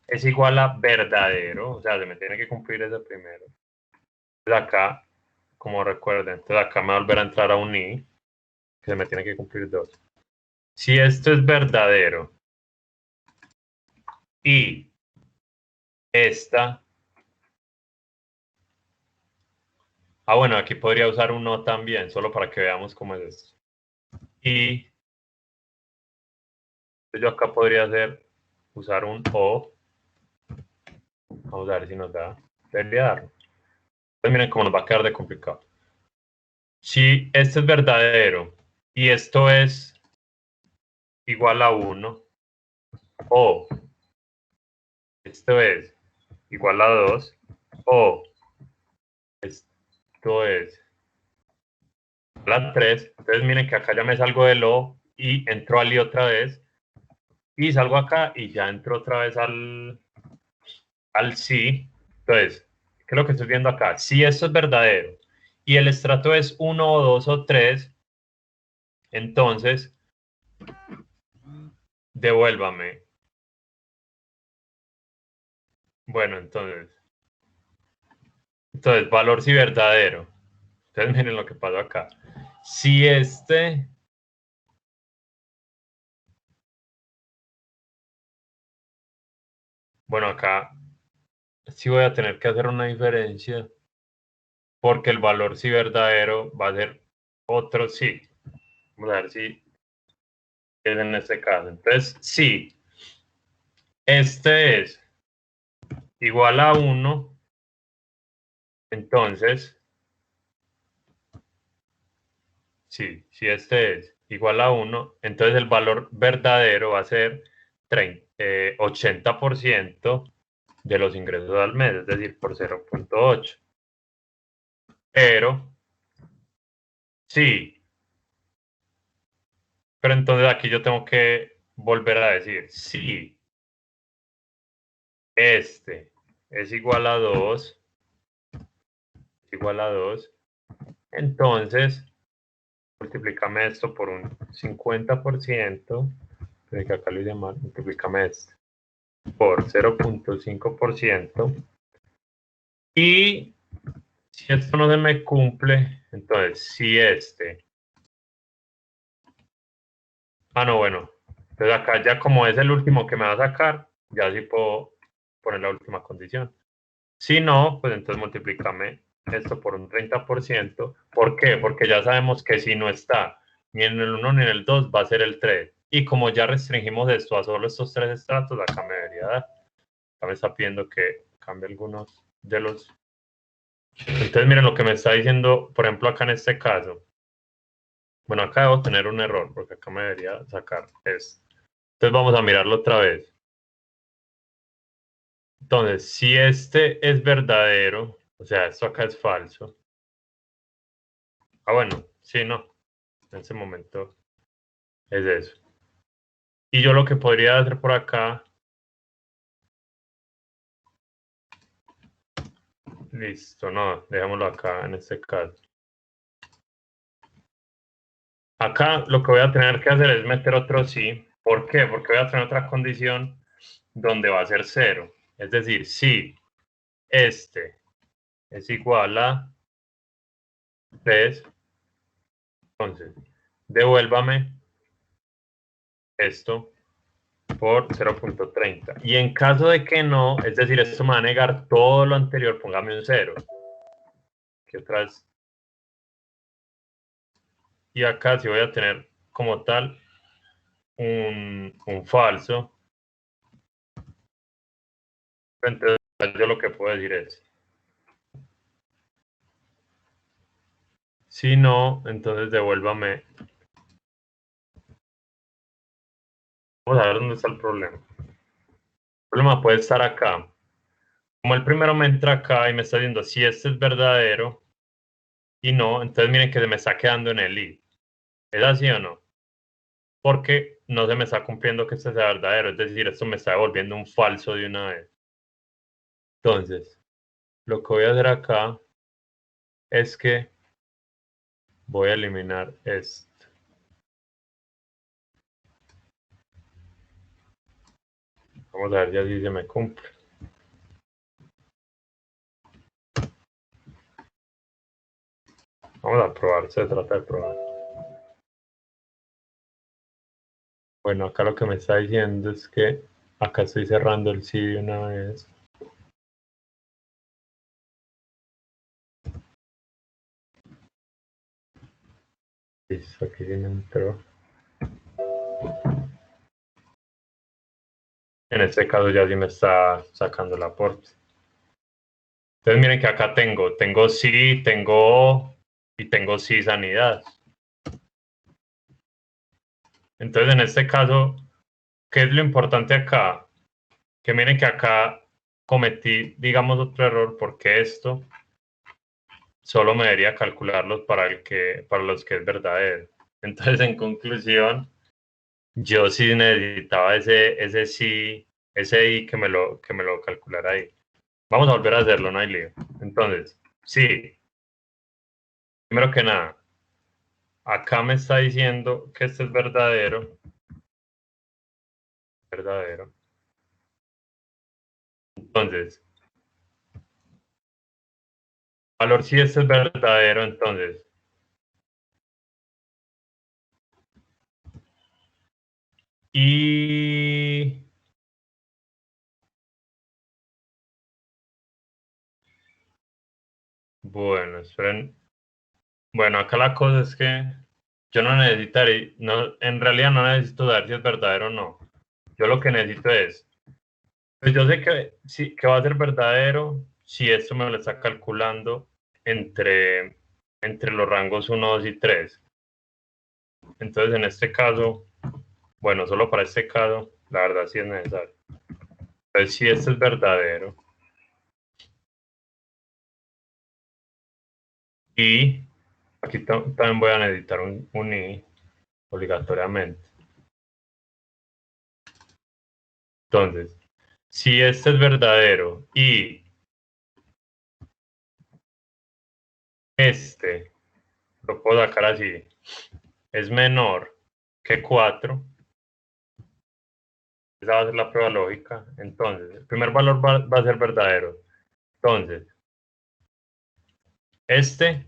es igual a verdadero, o sea, se me tiene que cumplir ese primero. Entonces acá, como recuerden, entonces acá me va a volver a entrar a un i, que se me tiene que cumplir 2. Si esto es verdadero y esta, bueno, aquí podría usar un no también, solo para que veamos cómo es esto. Y yo acá podría usar un o. Vamos a ver si nos da. Debería darnos. Pues miren cómo nos va a quedar de complicado. Si esto es verdadero y esto es igual a 1, o esto es igual a 2, o esto es igual a 3, entonces miren que acá ya me salgo del o y entro al i otra vez, y salgo acá y ya entro otra vez al sí. Entonces, ¿qué es lo que estoy viendo acá? Si esto es verdadero y el estrato es 1 o 2 o 3, entonces devuélvame. Bueno, entonces valor si verdadero. Entonces miren lo que pasó acá. Si bueno, acá sí voy a tener que hacer una diferencia porque el valor si verdadero va a ser otro sí. Vamos a ver si es en este caso. Entonces, si este es igual a 1, entonces, sí, si este es igual a 1, entonces el valor verdadero va a ser 80% de los ingresos al mes, es decir, por 0.8. Pero, sí, pero entonces aquí yo tengo que volver a decir, sí, este es igual a 2, entonces multiplícame esto por un 50%, que acá lo hice mal, multiplícame esto por 0.5%, y si esto no se me cumple, entonces si no, bueno, entonces acá ya como es el último que me va a sacar, ya sí puedo poner la última condición. Si no, pues entonces multiplícame esto por un 30%. ¿Por qué? Porque ya sabemos que si no está ni en el 1 ni en el 2 va a ser el 3. Y como ya restringimos esto a solo estos 3 estratos, acá me debería dar. Acá me está pidiendo que cambie algunos de los. Entonces miren lo que me está diciendo, por ejemplo, acá en este caso. Bueno, acá debo tener un error, porque acá me debería sacar esto. Entonces vamos a mirarlo otra vez. Entonces, si este es verdadero, o sea, esto acá es falso. Bueno, sí, no. En ese momento es eso. Y yo lo que podría hacer por acá, listo, no, dejémoslo acá en este caso. Acá lo que voy a tener que hacer es meter otro sí. ¿Por qué? Porque voy a tener otra condición donde va a ser 0. Es decir, si este es igual a 3, entonces devuélvame esto por 0.30. Y en caso de que no, es decir, esto me va a negar todo lo anterior, póngame un 0. Aquí atrás. Y acá sí voy a tener como tal un falso. Entonces yo lo que puedo decir es, si no, entonces devuélvame. Vamos a ver dónde está el problema. El problema puede estar acá. Como el primero me entra acá y me está diciendo si este es verdadero y no, entonces miren que se me está quedando en el i. ¿Es así o no? Porque no se me está cumpliendo que este sea verdadero, es decir, esto me está devolviendo un falso de una vez. Entonces, lo que voy a hacer acá es que voy a eliminar esto. Vamos a ver ya si se me cumple. Vamos a probar, se trata de probar. Bueno, acá lo que me está diciendo es que acá estoy cerrando el sí de una vez. Listo, aquí sí me entró. En este caso ya sí me está sacando el aporte. Entonces miren que acá tengo sí, tengo y tengo sí sanidad. Entonces en este caso, ¿qué es lo importante acá? Que miren que acá cometí, digamos, otro error porque esto solo me debería calcularlos para los que es verdadero. Entonces, en conclusión, yo sí necesitaba ese sí, ese i que me lo calculara ahí. Vamos a volver a hacerlo, no hay lío. Entonces, sí, primero que nada, acá me está diciendo que esto es verdadero, verdadero. Entonces, valor si esto es verdadero, entonces, y bueno, esperen. Bueno, acá la cosa es que yo no necesitaré, no, en realidad no necesito dar si es verdadero o no. Yo lo que necesito es, pues yo sé que, sí, que va a ser verdadero si esto me lo está calculando entre los rangos uno 2 y 3. Entonces, en este caso, bueno, solo para este caso, la verdad sí es necesario. Entonces, si esto es verdadero y aquí también voy a necesitar un i obligatoriamente. Entonces, si este es verdadero y este, lo puedo sacar así, es menor que 4, esa va a ser la prueba lógica. Entonces, el primer valor va a ser verdadero. Entonces, este,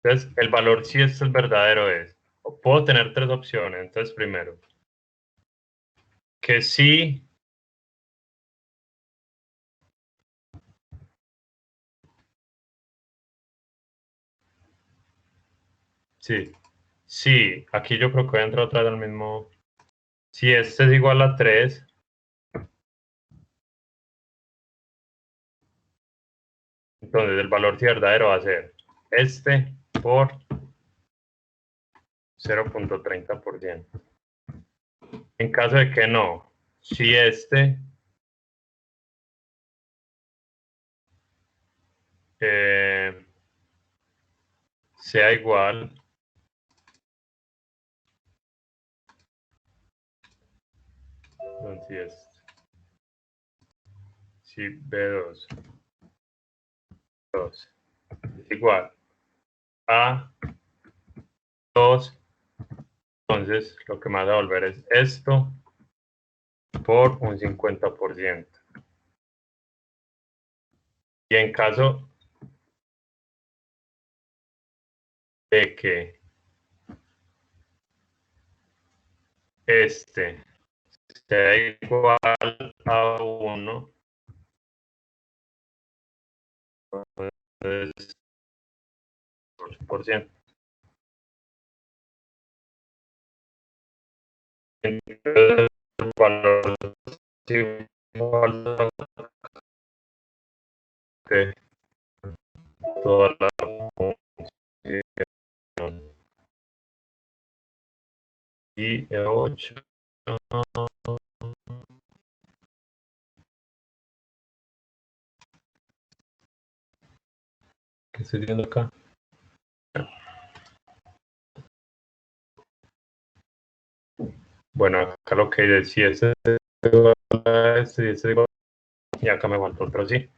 entonces el valor si este es verdadero es, puedo tener tres opciones. Entonces, primero, que sí, sí, sí, aquí yo creo que voy a entrar otra vez al mismo. Si este es igual a 3, entonces el valor si verdadero va a ser este por 0.30%. En caso de que no, si este eh, sea igual, entonces si B2 2 es igual a 2, entonces lo que me va a devolver es esto por un 50%. Y en caso de que este sea igual a 1, entonces 8%. Entonces, el valor es igual a que toda la función y 8. ¿Qué estoy viendo acá? Bueno, acá lo que decía es igual a este y este igual, y acá me falta otro sí.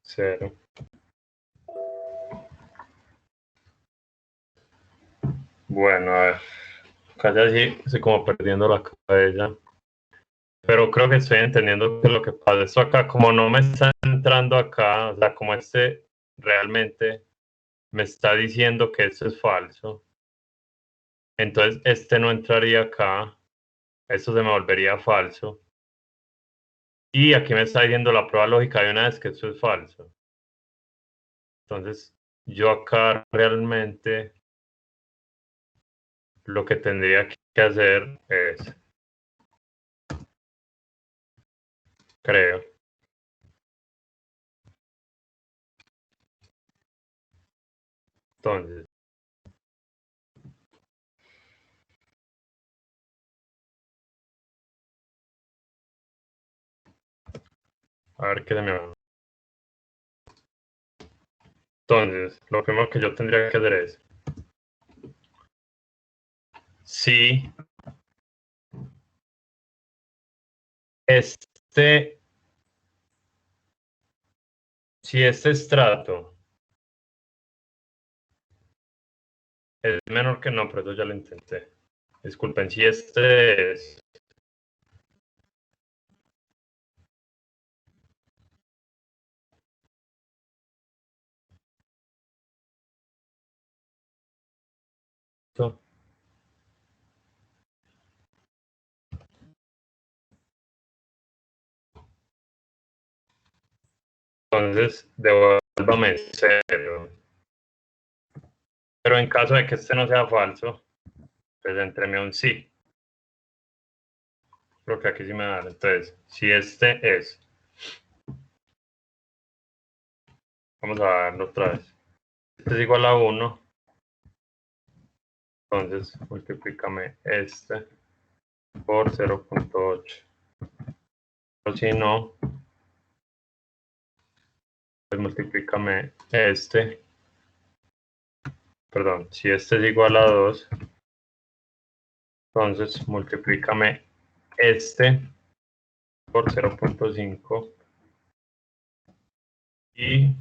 Cero. Bueno, a ver, casi así estoy como perdiendo la cabeza. Pero creo que estoy entendiendo qué es lo que pasa. Esto acá, como no me está entrando acá, o sea, como este realmente me está diciendo que esto es falso. Entonces, este no entraría acá. Esto se me volvería falso. Y aquí me está diciendo la prueba lógica de una vez que esto es falso. Entonces, yo acá realmente lo que tendría que hacer es, creo, entonces, a ver qué se me va. Entonces, lo primero que yo tendría que hacer es, si este, si este estrato es menor que no, pero eso ya lo intenté. Disculpen, si este es, entonces devuélvame cero. Pero en caso de que este no sea falso, pues entreme un sí. Creo que aquí sí me da. Entonces, si este es, vamos a darlo otra vez. Este es igual a 1, entonces multiplícame este por 0.8. O si no, pues multiplícame este, perdón, si este es igual a 2, entonces multiplícame este por 0.5 y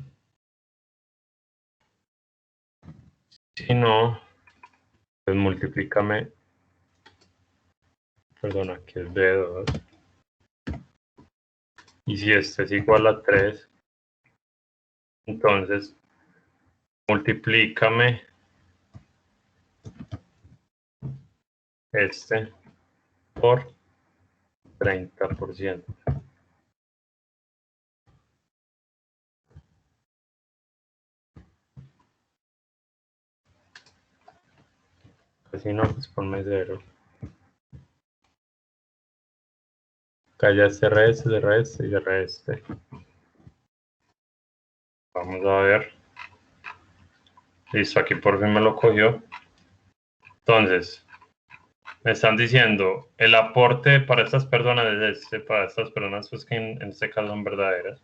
si no, pues multiplícame, perdón, aquí es B2, y si este es igual a 3, entonces multiplícame este por 30%. Si no, pues ponme 0. Calla este reste, de reste y de reste. Vamos a ver. Listo, aquí por fin me lo cogió. Entonces, me están diciendo, el aporte para estas personas es este, para estas personas pues que en este caso son verdaderas.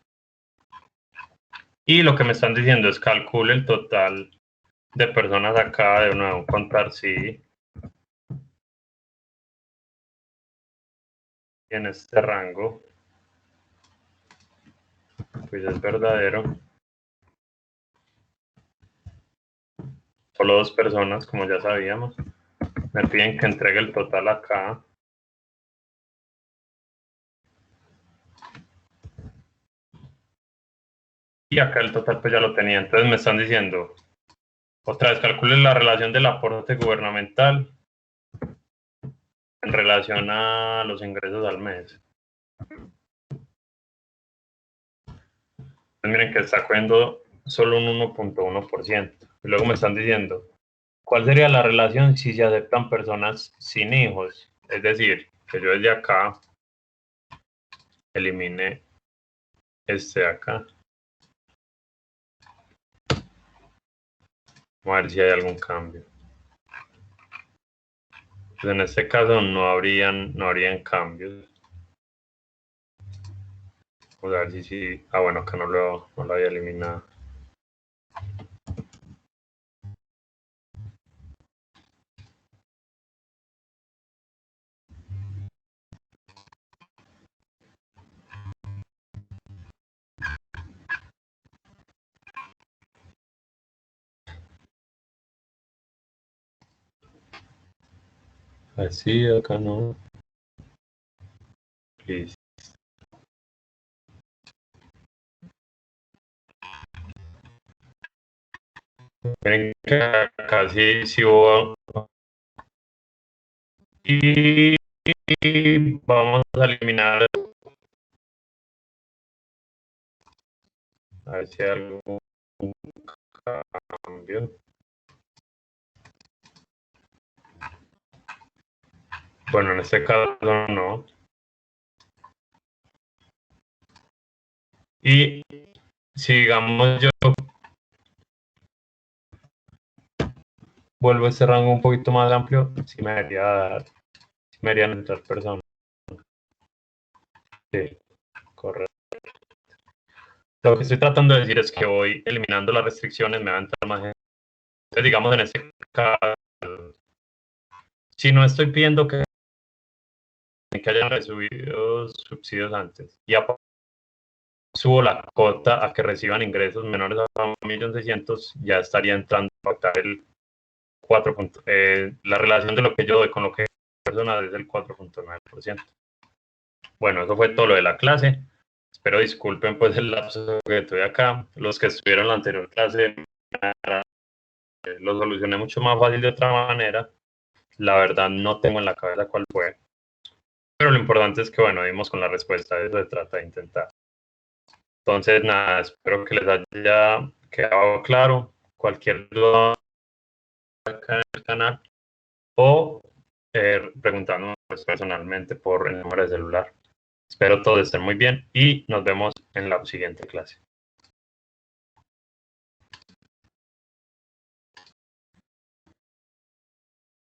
Y lo que me están diciendo es calcule el total de personas acá, de nuevo contar si en este rango pues es verdadero. Solo dos personas, como ya sabíamos. Me piden que entregue el total acá. Y acá el total pues ya lo tenía. Entonces me están diciendo, otra vez calculen la relación del aporte gubernamental en relación a los ingresos al mes. Pues miren que está cogiendo solo un 1.1%. Y luego me están diciendo, ¿cuál sería la relación si se aceptan personas sin hijos? Es decir, que yo desde acá elimine este de acá. Vamos a ver si hay algún cambio. Pues en este caso no habrían cambios. Vamos a ver si sí. Ah, bueno, acá no lo había eliminado. Así, acá no. Please. Miren que acá sí hubo. Y vamos a eliminar. A ver si hay algún cambio. Bueno, en este caso no. Y si digamos yo vuelvo a este rango un poquito más amplio, sí me harían entrar personas. Sí, correcto. Lo que estoy tratando de decir es que voy eliminando las restricciones, me va a entrar más gente. Entonces, digamos en este caso, si no estoy pidiendo que hayan recibido subsidios antes y subo la cota a que reciban ingresos menores a 1.600.000, ya estaría entrando a impactar el 4. La relación de lo que yo doy con lo que personas es el 4.9%. Bueno, eso fue todo lo de la clase. Espero disculpen pues el lapso que tuve acá. Los que estuvieron en la anterior clase lo solucioné mucho más fácil de otra manera. La verdad no tengo en la cabeza cuál fue. Pero lo importante es que, bueno, dimos con la respuesta. De eso se trata de intentar. Entonces, nada, espero que les haya quedado claro. Cualquier duda acá en el canal o preguntándonos pues, personalmente por el número de celular. Espero todos estén muy bien y nos vemos en la siguiente clase.